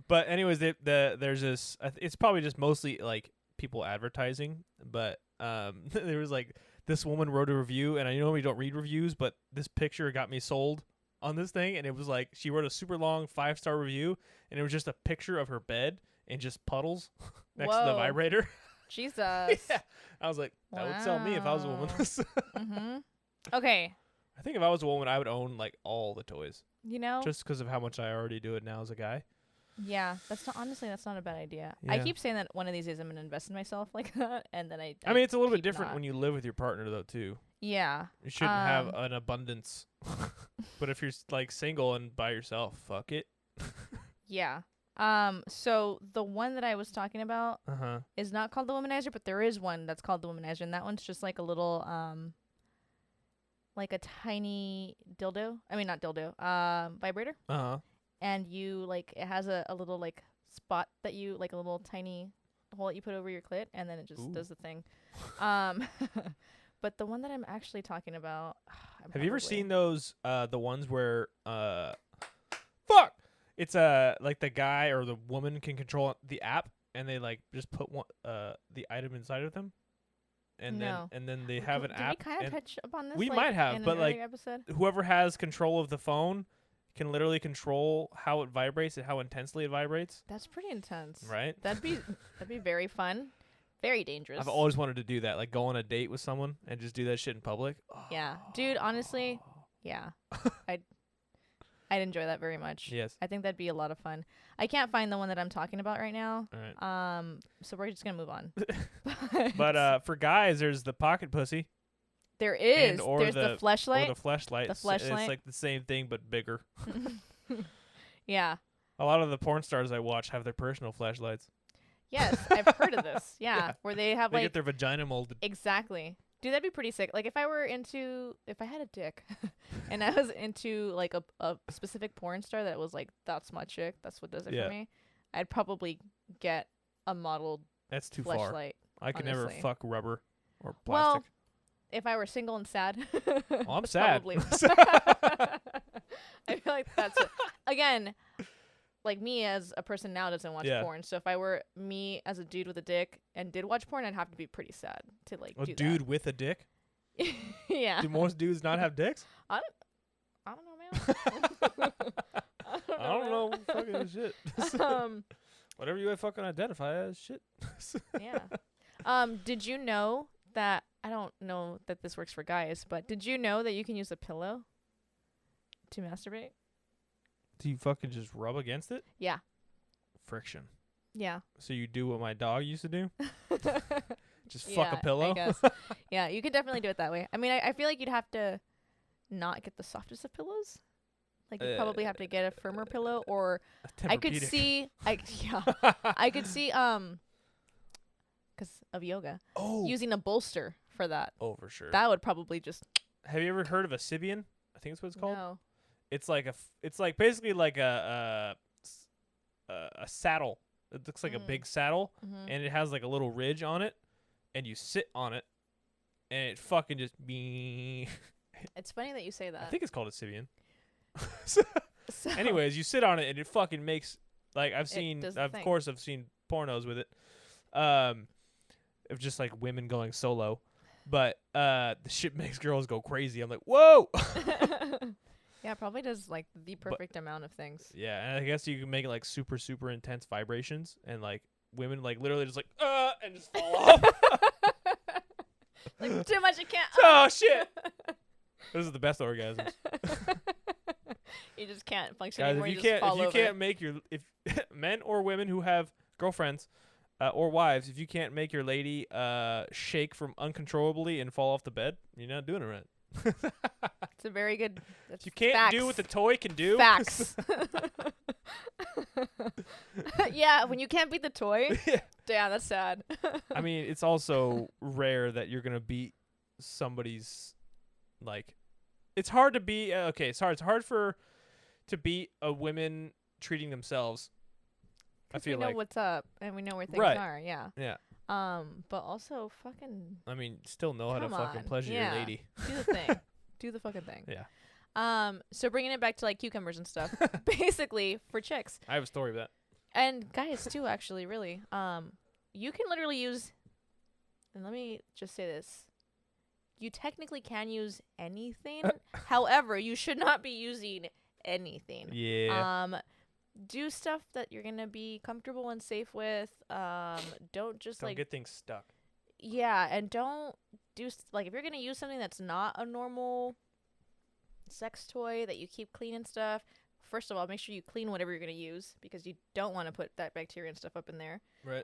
But anyways, there's this, it's probably just mostly like people advertising, but there was like, this woman wrote a review, and I normally don't read reviews, but this picture got me sold on this thing, and it was like, she wrote a super long 5-star review, and it was just a picture of her bed and just puddles next to the Whoa. vibrator. Jesus. Yeah. I was like, that would sell me if I was a woman. Mm-hmm. Okay. I think if I was a woman, I would own like all the toys, You know? just because of how much I already do it now as a guy. Yeah, that's not a bad idea. I Yeah. keep saying that one of these days I'm gonna invest in myself like that, and then I mean, it's a little bit keep different not. when you live with your partner, though, too. Yeah. You shouldn't have an abundance. But if you're like single and by yourself, fuck it. Yeah. So the one that I was talking about Uh-huh. is not called the Womanizer, but there is one that's called the Womanizer, and that one's just like a little like a tiny dildo. I mean, not dildo. Vibrator. Uh-huh. And you like it has a little like spot that you like a little tiny hole that you put over your clit, and then it just Ooh. does the thing. But the one that I'm actually talking about, Have you ever seen those the ones where fuck, it's like the guy or the woman can control the app, and they like just put one the item inside of them, and No. then they have an Did app. we kind of and touch upon this? We like, might have, in but, an like, earlier episode? whoever has control of the phone can literally control how it vibrates and how intensely it vibrates. That's pretty intense. Right? That'd be very fun. Very dangerous. I've always wanted to do that, like go on a date with someone and just do that shit in public. Yeah. Dude, honestly, yeah. I'd enjoy that very much. Yes. I think that'd be a lot of fun. I can't find the one that I'm talking about right now. All right. So we're just gonna move on. But for guys, there's the pocket pussy. There is. Or There's the fleshlight. Or the fleshlight. The fleshlight. It's like the same thing but bigger. Yeah. A lot of the porn stars I watch have their personal flashlights. Yes, I've heard of this. Yeah, where they have They like get their vagina molded. exactly. Dude, that'd be pretty sick. Like if I had a dick, and I was into like a specific porn star that was like, that's my chick, that's what does it for me, I'd probably get a modeled That's too far. fleshlight. I could never honestly. fuck rubber or plastic. Well, if I were single and sad, Well, I'm sad. probably. I feel like that's it. Again, like me as a person now doesn't watch porn. So if I were me as a dude with a dick and did watch porn, I'd have to be pretty sad to like A do dude with a dick? that. Yeah. Do most dudes not have dicks? I don't know, man. I don't know fucking shit. Whatever you fucking identify as shit. Yeah. Did you know that, I don't know that this works for guys, but did you know that you can use a pillow to masturbate? Do you fucking just rub against it? Yeah. Friction. Yeah. So you do what my dog used to do? Just fuck a pillow? I guess. Yeah, you could definitely do it that way. I mean, I feel like you'd have to not get the softest of pillows. Like you'd probably have to get a firmer pillow, or I could see I could see because of yoga. Using a bolster for that. Oh, for sure. That would probably just. Have you ever heard of a Sibian? I think that's what it's called. No. It's like it's like basically like a saddle. It looks like a big saddle, and it has like a little ridge on it, and you sit on it, and it fucking just be. It's funny that you say that. I think it's called a Sibian. So, anyways, you sit on it, and it fucking makes like I've seen pornos with it, of just like women going solo, but the shit makes girls go crazy. I'm like, whoa. Yeah, it probably does like the perfect amount of things. Yeah, and I guess you can make it like super, super intense vibrations, and like women like literally just like and just fall off. Like too much, I can't. Oh shit! Those are the best orgasms. You just can't function Guys, anymore. if you can't make your men or women who have girlfriends or wives, if you can't make your lady shake from uncontrollably and fall off the bed, you're not doing it right. It's a very good. If you can't do what the toy can do. Facts. Yeah, when you can't beat the toy, yeah, that's sad. I mean, it's also rare that you're gonna beat somebody's like. It's hard to be okay. It's hard to beat a women treating themselves. I feel we know like what's up and we know where things are. Yeah. Yeah. But also fucking. I mean, still know how to fucking pleasure your lady. Do the thing. Do the fucking thing. Yeah. So bringing it back to like cucumbers and stuff, basically for chicks. I have a story of that. And guys too, actually, really. You can literally use, and let me just say this. You technically can use anything. However, you should not be using anything. Yeah. Do stuff that you're gonna be comfortable and safe with. Don't get things stuck. Yeah, and don't do like if you're gonna use something that's not a normal sex toy that you keep clean and stuff. First of all, make sure you clean whatever you're gonna use because you don't want to put that bacteria and stuff up in there. Right.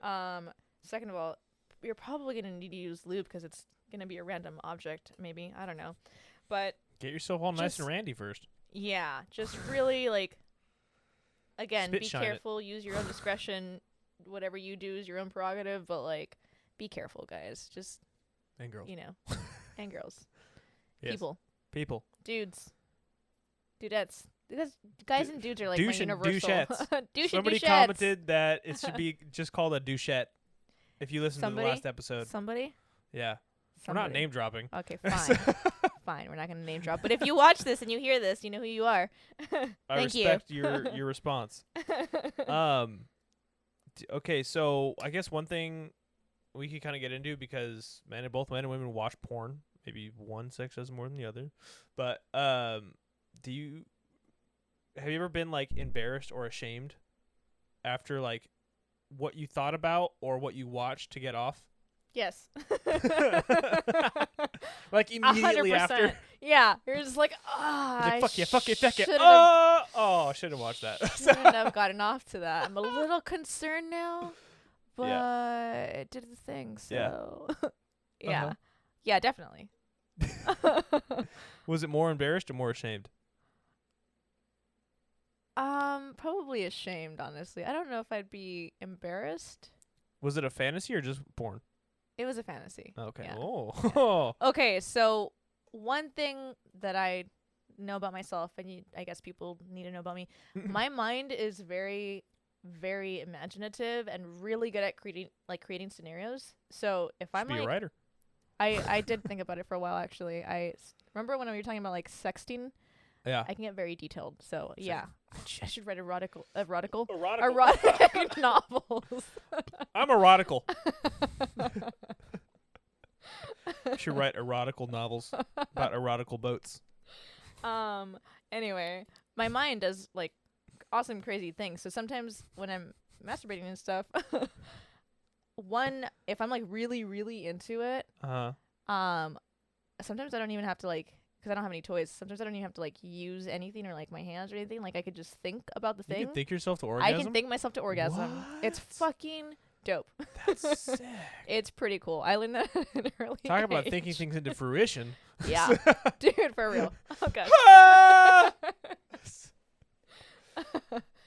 Second of all, you're probably gonna need to use lube because it's gonna be a random object. Maybe, I don't know, but get yourself all nice and randy first. Yeah, just really like. Again, be careful. Use your own discretion. Whatever you do is your own prerogative, but like, be careful, guys. Just and girls, and girls, yes. people, dudes, dudettes. Guys and dudes are like my universal. Somebody commented that it should be just called a douchette. If you listen to the last episode, somebody. Yeah, we're not name dropping. Okay, fine. Fine, we're not going to name drop. But if you watch this and you hear this, you know who you are. I respect your response. Okay, so I guess one thing we could kind of get into because both men and women watch porn. Maybe one sex does more than the other. But do you have you ever been like embarrassed or ashamed after like what you thought about or what you watched to get off? Yes. Like immediately 100%. after. Yeah, you're just like, Like, fuck you, fuck you, fuck you. shouldn't Oh, I should have watched that. shouldn't have gotten off to that. I'm a little concerned now, but it did the thing. So yeah, yeah, definitely. Was it more embarrassed or more ashamed? Probably ashamed. Honestly, I don't know if I'd be embarrassed. Was it a fantasy or just porn? It was a fantasy. Okay. Yeah. Oh. Okay, so one thing that I know about myself, and I guess people need to know about me, my mind is very, very imaginative and really good at creating scenarios. So if I'm Be a like, writer. I did think about it for a while actually. Remember when we were talking about like sexting? Yeah. I can get very detailed. So Sure. yeah, I should write erotic novels. I'm erotical. Should write erotical novels about erotical boats. Anyway, my mind does like awesome crazy things. So sometimes when I'm masturbating and stuff, if I'm like really, really into it, sometimes I don't even have to like, because I don't have any toys, sometimes I don't even have to like use anything or like my hands or anything. Like I could just think about the thing. You can think yourself to orgasm? I can think myself to orgasm. What? It's fucking dope. That's sick. It's pretty cool. I learned that at an early Talk about age. thinking things into fruition. Yeah. Dude, for real. Oh, God.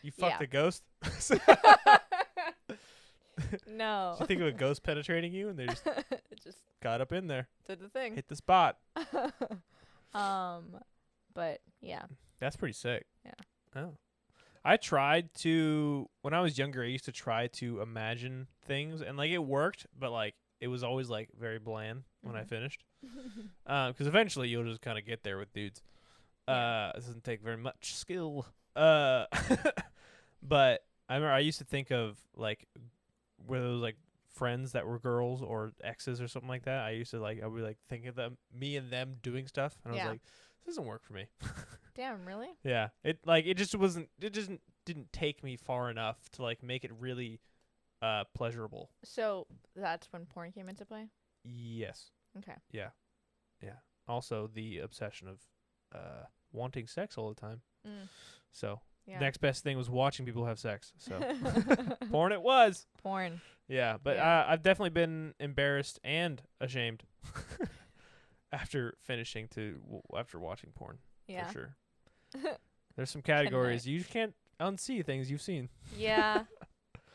You fucked Yeah. a ghost? No. Did you think of a ghost penetrating you and they just It just got up in there, did the thing. hit the spot? But yeah. That's pretty sick. Yeah. Oh. I tried to, when I was younger, I used to try to imagine things, and like it worked, but like it was always like very bland when I finished. Because eventually you'll just kind of get there with dudes. It doesn't take very much skill. But I remember I used to think of like where those like friends that were girls or exes or something like that. I would like think of them, me and them doing stuff, and I was like, this doesn't work for me. Damn, really? Yeah, it just didn't take me far enough to like make it really pleasurable. So that's when porn came into play? Yes. Okay. Yeah. Also the obsession of wanting sex all the time. So Yeah. next best thing was watching people have sex. So porn it was. Porn. Yeah, but Yeah. I've definitely been embarrassed and ashamed after after watching porn. Yeah. For sure. There's some categories you can't unsee things you've seen. Yeah.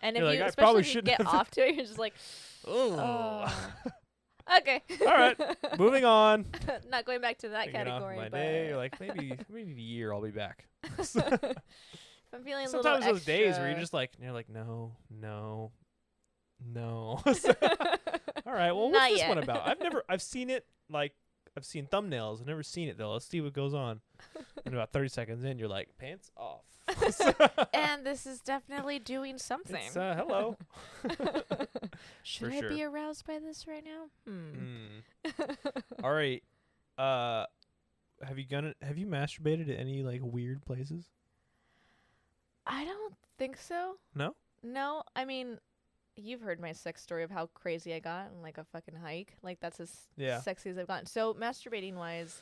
And You're if like, you I especially probably if you shouldn't get have- off to it, you're just like, Oh. okay. All right, moving on. Not going back to that Taking off category, my but day, like maybe a year I'll be back. if I'm feeling a Sometimes little those days where extra- you're just like, no. All right, well, Not what's this yet. one about? I've seen it, like, I've seen thumbnails. I've never seen it, though. Let's see what goes on. And about 30 seconds in, you're like, pants off. And this is definitely doing something. It's, hello. Should For I sure. be aroused by this right now? All right. Have you masturbated at any, like, weird places? I don't think so. No? No, I mean, you've heard my sex story of how crazy I got on like a fucking hike. Like that's as sexy as I've gotten. So masturbating wise,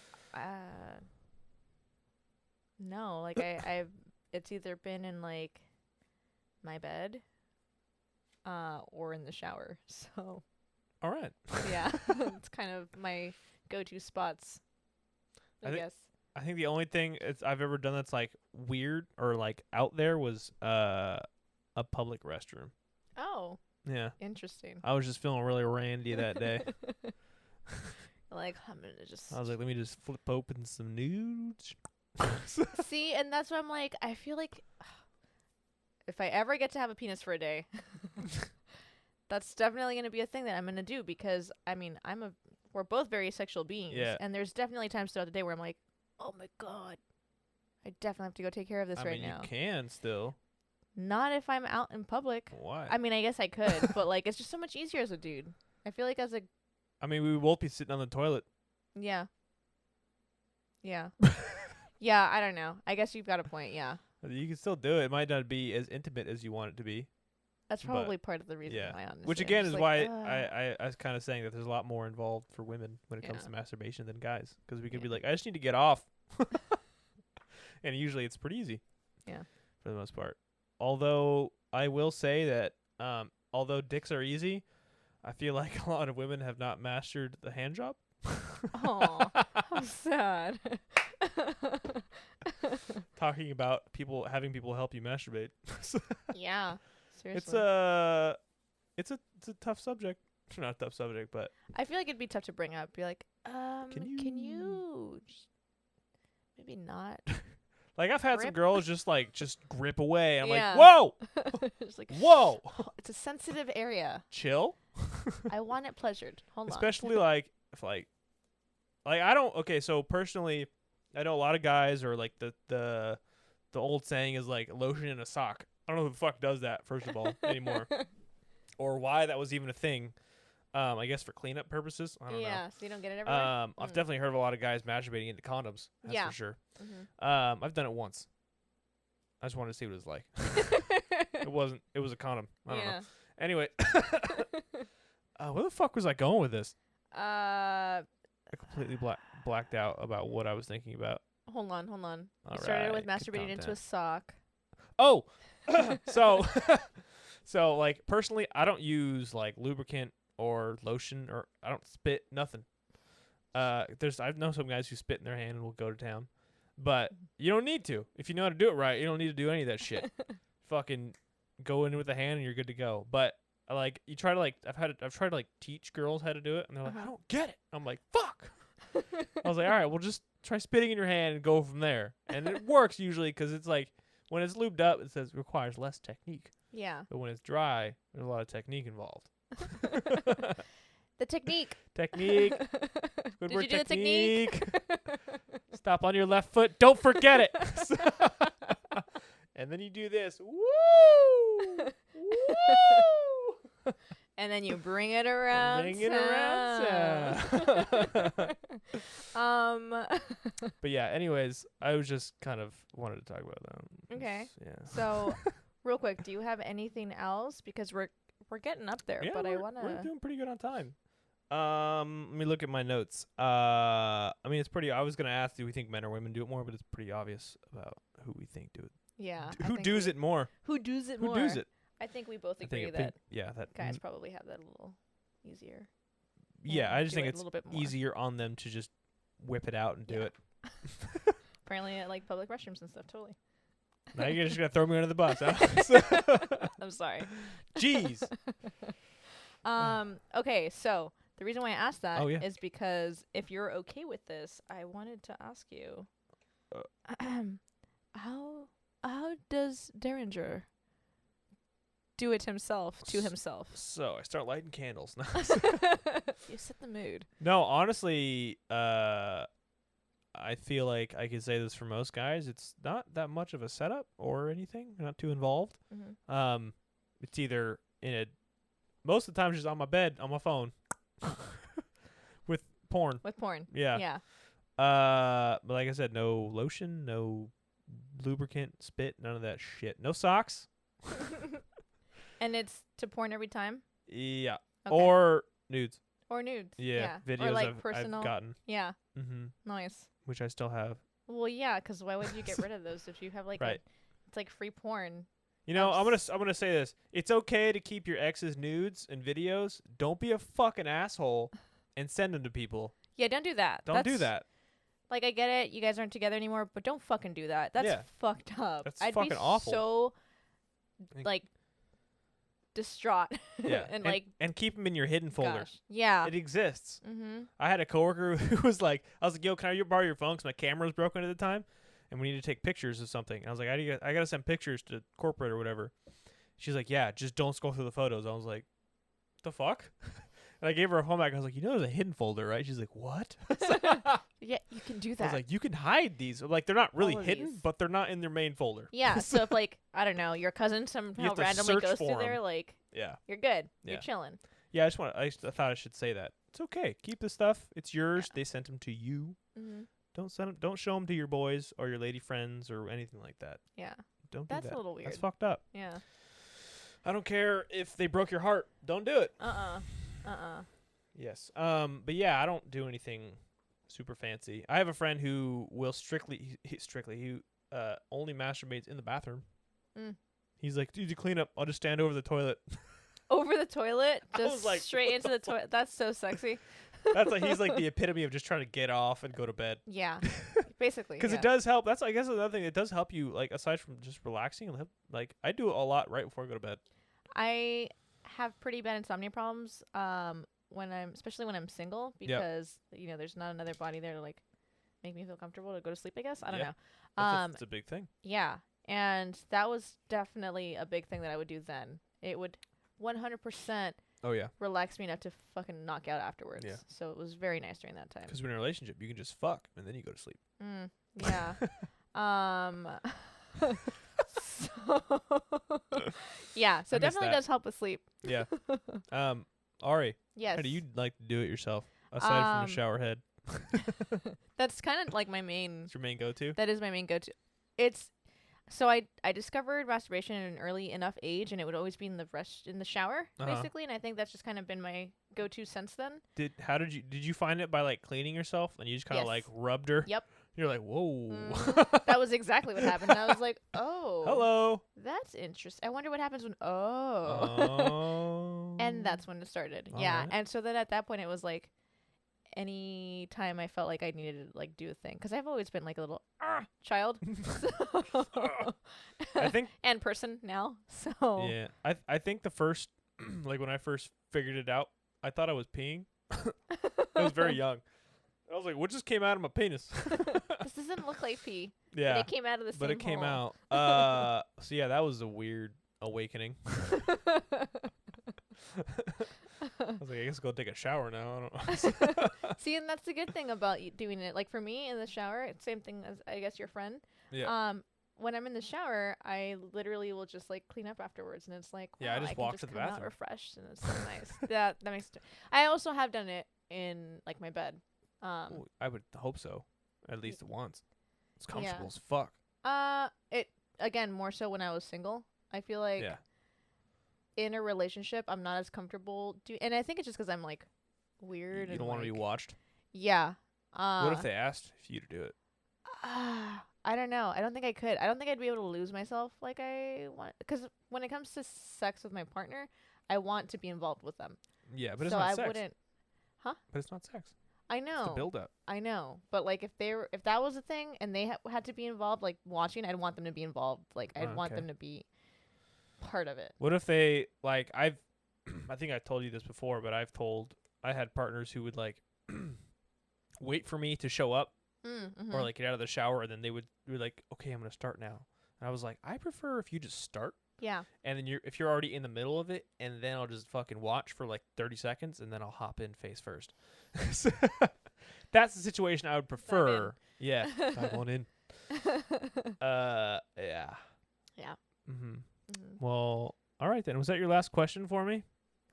no. Like I've it's either been in like my bed, or in the shower. So All right. yeah, it's kind of my go-to spots. I guess. I think the only thing I've ever done that's like weird or like out there was a public restroom. Oh, Yeah. interesting. I was just feeling really randy that day. Like I'm gonna just I was like, let me just flip open some nudes. see, and that's why I'm like, I feel like if I ever get to have a penis for a day, that's definitely gonna be a thing that I'm gonna do because I mean we're both very sexual beings, and there's definitely times throughout the day where I'm like, oh my god, I definitely have to go take care of this right now. You can still. Not if I'm out in public. Why? I mean, I guess I could, but like it's just so much easier as a dude. I feel like as a I mean, we would both be sitting on the toilet. yeah. Yeah, I don't know. I guess you've got a point. Yeah, You can still do it. It might not be as intimate as you want it to be. that's probably part of the reason why. Honestly, Which I'm again just is like, why I was kind of saying that there's a lot more involved for women when it comes to masturbation than guys, because we could be like, I just need to get off, and usually it's pretty easy. Yeah. For the most part. Although I will say that although dicks are easy, I feel like a lot of women have not mastered the hand job. Oh, how sad. Talking about having people help you masturbate. Yeah, seriously. It's a tough subject. Not a tough subject, but I feel like it'd be tough to bring up. Be like, Can you maybe not? like I've had some Grip? girls just grip away. I'm Yeah. like, whoa, It's like, whoa, it's a sensitive area. chill. I want it pleasured. Hold Especially if I don't. Okay, so personally, I know a lot of guys are like the old saying is like lotion in a sock. I don't know who the fuck does that, first of all, anymore, or why that was even a thing. I guess for cleanup purposes. I don't know. Yeah, so you don't get it everywhere. I've definitely heard of a lot of guys masturbating into condoms. That's Yeah. for sure. Mm-hmm. I've done it once. I just wanted to see what it was like. It was a condom. I don't know. Anyway, where the fuck was I going with this? I completely blacked out about what I was thinking about. Hold on. All You started with right, masturbating calm into down. a sock. Oh, so like personally, I don't use like lubricant or lotion, or I don't spit, nothing. I know some guys who spit in their hand and will go to town, but you don't need to. If you know how to do it right, you don't need to do any of that shit. Fucking go in with the hand and you're good to go. But like you try to I've tried to teach girls how to do it, and they're like, I don't get it. I'm like, fuck. I was like, all right, well just try spitting in your hand and go from there, and it works usually because it's like when it's lubed up, it says requires less technique. Yeah. But when it's dry, there's a lot of technique involved. The technique. Technique. Good Did word, you do technique. the technique? Stop on your left foot. Don't forget it. And then you do this. Woo! Woo! And then you bring it around. Bring it around. But yeah, anyways, I was just kind of wanted to talk about that. Okay. Yeah. So, real quick, do you have anything else? Because we're getting up there, Yeah, but we're doing pretty good on time. Let me look at my notes. I mean, it's pretty. I was gonna ask, do we think men or women do it more? But it's pretty obvious about who we think do it. Yeah. Who does it more? Who does it more? Who does it? I think we both I agree think, that that guys probably have that a little easier. Yeah, I just do think it a it's little bit more. easier on them to just whip it out and do Yeah. it. Apparently at like public restrooms and stuff, totally. Now you're just gonna throw me under the bus, huh? I'm sorry. Jeez. Okay, so the reason why I asked that Oh, yeah. is because if you're okay with this, I wanted to ask you how does Derringer do it himself to himself? So I start lighting candles. You set the mood. No, honestly, I feel like I could say this for most guys. It's not that much of a setup or anything. Not too involved. Mm-hmm. It's either most of the time just on my bed on my phone with porn. With porn. Yeah. Yeah. But like I said, no lotion, no lubricant, spit, none of that shit. No socks. And it's to porn every time? Yeah. Okay. Or nudes. Or nudes. Yeah. Videos or like I've personal. gotten. Yeah. Mm-hmm. Nice. Which I still have. Well, yeah, because why would you get rid of those if you have like Right. it's like free porn? You know, I'm gonna say this. It's okay to keep your ex's nudes and videos. Don't be a fucking asshole and send them to people. Yeah, don't do that. Don't do that. Like, I get it. You guys aren't together anymore, but don't fucking do that. That's fucked up. That's I'd fucking be awful. so, like, distraught. Yeah. and keep them in your hidden folder. Gosh. Yeah. It exists. Mm-hmm. I had a coworker who was like, I was like, yo, can I borrow your phone? Because my camera was broken at the time. And we need to take pictures of something. I was like, I got to send pictures to corporate or whatever. She's like, yeah, just don't scroll through the photos. I was like, the fuck? And I gave her a phone back. I was like, you know, there's a hidden folder, right? She's like, what? Yeah, you can do I that. was like, you can hide these. Like, they're not really All of hidden, these. but they're not in their main folder. Yeah, so if, like, I don't know, your cousin somehow have to randomly search goes for through 'em. there, like, Yeah. you're good. Yeah. You're chilling. Yeah, I thought I should say that. It's okay. Keep the stuff. It's yours. Yeah. They sent them to you. Mm-hmm. Don't show them to your boys or your lady friends or anything like that. Yeah. Don't That's do that. a little weird. That's fucked up. Yeah. I don't care if they broke your heart. Don't do it. Yes. But yeah, I don't do anything super fancy. I have a friend who will strictly only masturbates in the bathroom. He's like, dude, you clean up. I'll just stand over the toilet. Over the toilet? Just like, straight into the toilet. That's so sexy. That's like, he's like the epitome of just trying to get off and go to bed. Yeah. Basically. Because it does help. That's, I guess, another thing. It does help you, like, aside from just relaxing. Like, I do it a lot right before I go to bed. I have pretty bad insomnia problems especially when I'm single, because, there's not another body there to, like, make me feel comfortable to go to sleep, I guess. I don't know. That's a big thing. Yeah. And that was definitely a big thing that I would do then. It would 100% relax me enough to fucking knock out afterwards. Yeah. So it was very nice during that time. Because when you're in a relationship, you can just fuck and then you go to sleep. Yeah. Yeah. So it definitely does help with sleep. Yeah. Ari. Yes. How do you like to do it yourself aside from the shower head? That's kind of like my main. It's your main go-to. That is my main go-to. So I discovered masturbation at an early enough age, and it would always be in the shower, basically, and I think that's just kind of been my go-to since then. Did you find it by like cleaning yourself and you just kind of like rubbed her? Yep. You're like, whoa. That was exactly what happened. I was like, oh. Hello. That's interesting. I wonder what happens when and that's when it started. All yeah. right. And so then at that point it was like any time I felt like I needed to like do a thing, because I've always been like a little child. I think and person now. So yeah. I think the first like when I first figured it out, I thought I was peeing. I was very young. I was like, what just came out of my penis? This doesn't look like pee. Yeah. But it came out of the same But it came hole. out. So yeah, that was a weird awakening. I was like, I guess I'll go take a shower now. I don't know. See, and that's the good thing about doing it. Like for me in the shower, it's same thing as I guess your friend. Yeah. When I'm in the shower, I literally will just like clean up afterwards, and it's like, yeah, I just walk can to just the come out bathroom, refreshed, and it's so nice. That makes. I also have done it in like my bed. Ooh, I would hope so, at least once. It's comfortable Yeah. as fuck. It again more so when I was single. I feel like in a relationship, I'm not as comfortable and I think it's just because I'm like weird. You and don't want to be watched. Yeah. What if they asked for you to do it? I don't know. I don't think I could. I don't think I'd be able to lose myself like I want. Because when it comes to sex with my partner, I want to be involved with them. Yeah, but it's so not I sex. wouldn't. Huh? But it's not sex. I know. It's the build up. I know. But like if that was a thing and they had to be involved, like watching, I'd want them to be involved. Like I'd want them to be part of it. What if they like I think I told you this before, but I had partners who would like wait for me to show up or like get out of the shower, and then they would be like, okay, I'm gonna start now. And I was like, I prefer if you just start. Yeah. And then if you're already in the middle of it, and then I'll just fucking watch for like 30 seconds, and then I'll hop in face first. That's the situation I would prefer. Yeah. Dive on in. Yeah. Yeah. Well, all right then. Was that your last question for me?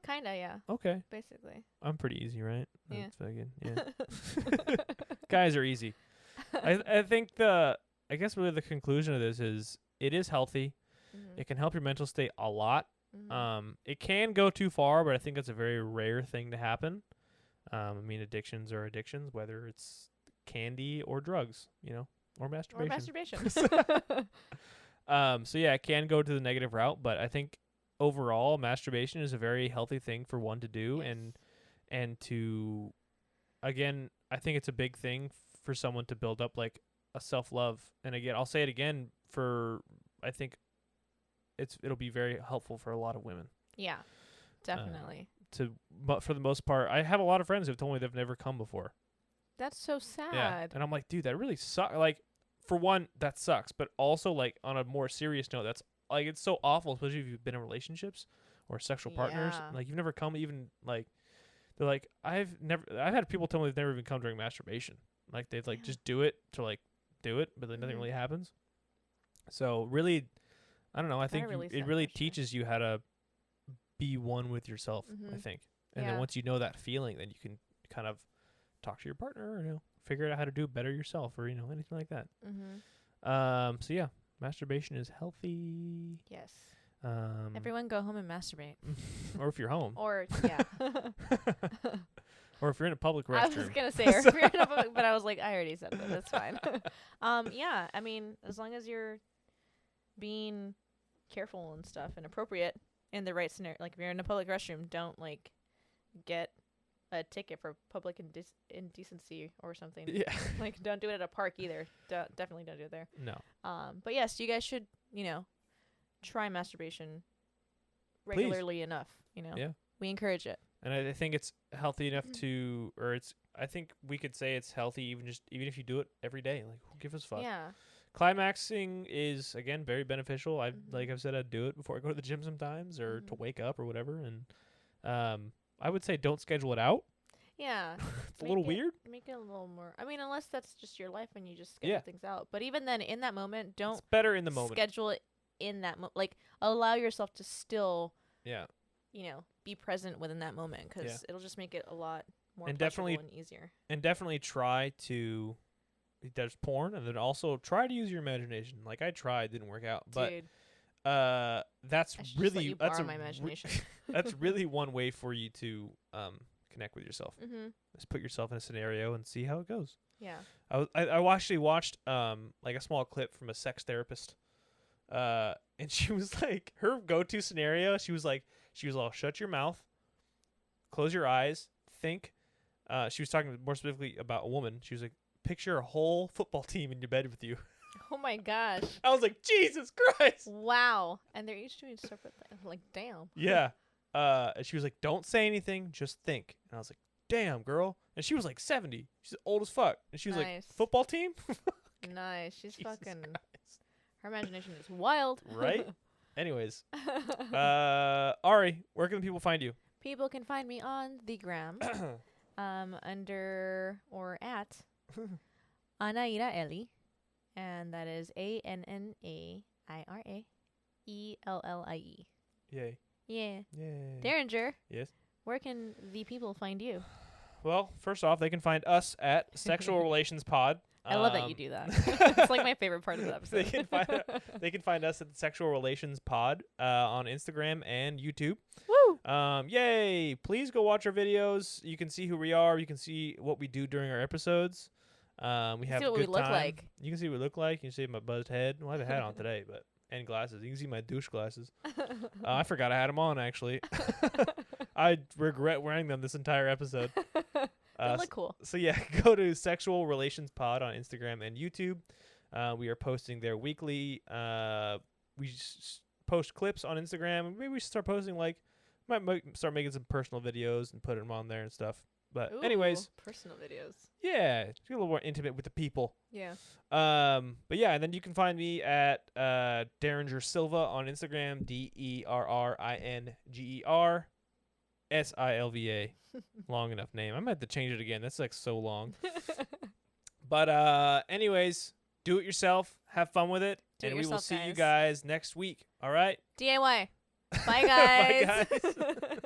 Kinda, yeah. Okay. Basically. I'm pretty easy, right? Yeah. That's fucking, yeah. Guys are easy. I think I guess really the conclusion of this is it is healthy. It can help your mental state a lot. It can go too far, but I think it's a very rare thing to happen. I mean, addictions are addictions, whether it's candy or drugs, or masturbation. So yeah, it can go to the negative route, but I think overall masturbation is a very healthy thing for one to do. Yes. And to, again, I think it's a big thing for someone to build up like a self-love. And again, I'll say it again I think it'll be very helpful for a lot of women. Yeah, definitely. But for the most part, I have a lot of friends who've told me they've never come before. That's so sad. Yeah. And I'm like, dude, that really sucks. Like, for one, that sucks. But also, like, on a more serious note, that's like, it's so awful, especially if you've been in relationships or sexual partners. Yeah. Like, you've never come even, like, they're like, I've had people tell me they've never even come during masturbation. Like, they'd, like, just do it to, like, do it, but then nothing really happens. So, really, I don't know. I think it really teaches you how to be one with yourself, I think. And then once you know that feeling, then you can kind of talk to your partner, figure out how to do it better yourself, or anything like that. Mm-hmm. So yeah, masturbation is healthy. Yes. Everyone Everyone go home and masturbate. or if you're home, Or yeah. or if you're in a public restroom. I was gonna say, or if you're in a public, but I was like, I already said that. That's fine. Yeah. I mean, as long as you're being careful and stuff and appropriate in the right scenario. Like if you're in a public restroom, don't like get a ticket for public indecency or something. Yeah. Like don't do it at a park either. Definitely don't do it there. No. But yes, you guys should, try masturbation regularly enough, Yeah. We encourage it. And I think it's healthy enough to, or I think we could say it's healthy even if you do it every day. Like, who gives a fuck? Yeah. Climaxing is, again, very beneficial. Like I've said, I'd do it before I go to the gym sometimes, or to wake up or whatever. And I would say don't schedule it out. Yeah. It's a little weird. Make it a little more. I mean, unless that's just your life and you just schedule things out. But even then, in that moment, don't It's better in the moment. schedule it in that like allow yourself to still Yeah. Be present within that moment, because it'll just make it a lot more And pleasurable definitely- and easier. And definitely try to. There's porn, and then also try to use your imagination. Like I tried, didn't work out, but Dude, that's I should just really let you that's borrow a my imagination. that's really one way for you to connect with yourself. Mm-hmm. Just put yourself in a scenario and see how it goes. Yeah. I actually watched like a small clip from a sex therapist, and she was like, her go-to scenario. She was all, shut your mouth, close your eyes, think. She was talking more specifically about a woman. She was like, picture a whole football team in your bed with you. Oh my gosh. I was like, Jesus Christ. Wow. And they're each doing separate things. Like, damn. Yeah. And she was like, don't say anything, just think. And I was like, damn, girl. And she was like 70. She's old as fuck. And she was like, Nice. football team? Nice. She's Jesus fucking. Christ. Her imagination is wild. Right? Anyways. Ari, where can people find you? People can find me on the gram, under or at Anaira Ellie, and that is ANNAIRAELLIE. Yay. Yeah. Yay. Derringer, Yes. where can the people find you? Well, first off, they can find us at Sexual Relations Pod. I love that you do that. It's like my favorite part of the episode. They can find us at the Sexual Relations Pod on Instagram and YouTube. Woo! Yay! Please go watch our videos. You can see who we are. You can see what we do during our episodes. We have see a what good we look time. like. You can see what we look like. You can see my buzzed head. Well, I have a hat on today, and glasses. You can see my douche glasses. I forgot I had them on, actually. I regret wearing them this entire episode. They look cool. So yeah, go to Sexual Relations Pod on Instagram and YouTube. We are posting there weekly. We post clips on Instagram. Maybe we should start posting might start making some personal videos and put them on there and stuff. But Ooh, anyways, personal videos. yeah, get a little more intimate with the people. Yeah. But yeah, and then you can find me at Derringer Silva on Instagram, DerringerSilva. Long enough name. I might have to change it again. That's like so long. But anyways, do it yourself. Have fun with it. Do it and we will yourself, see you guys. guys next week. All right? DIY. Bye, guys. Bye, guys.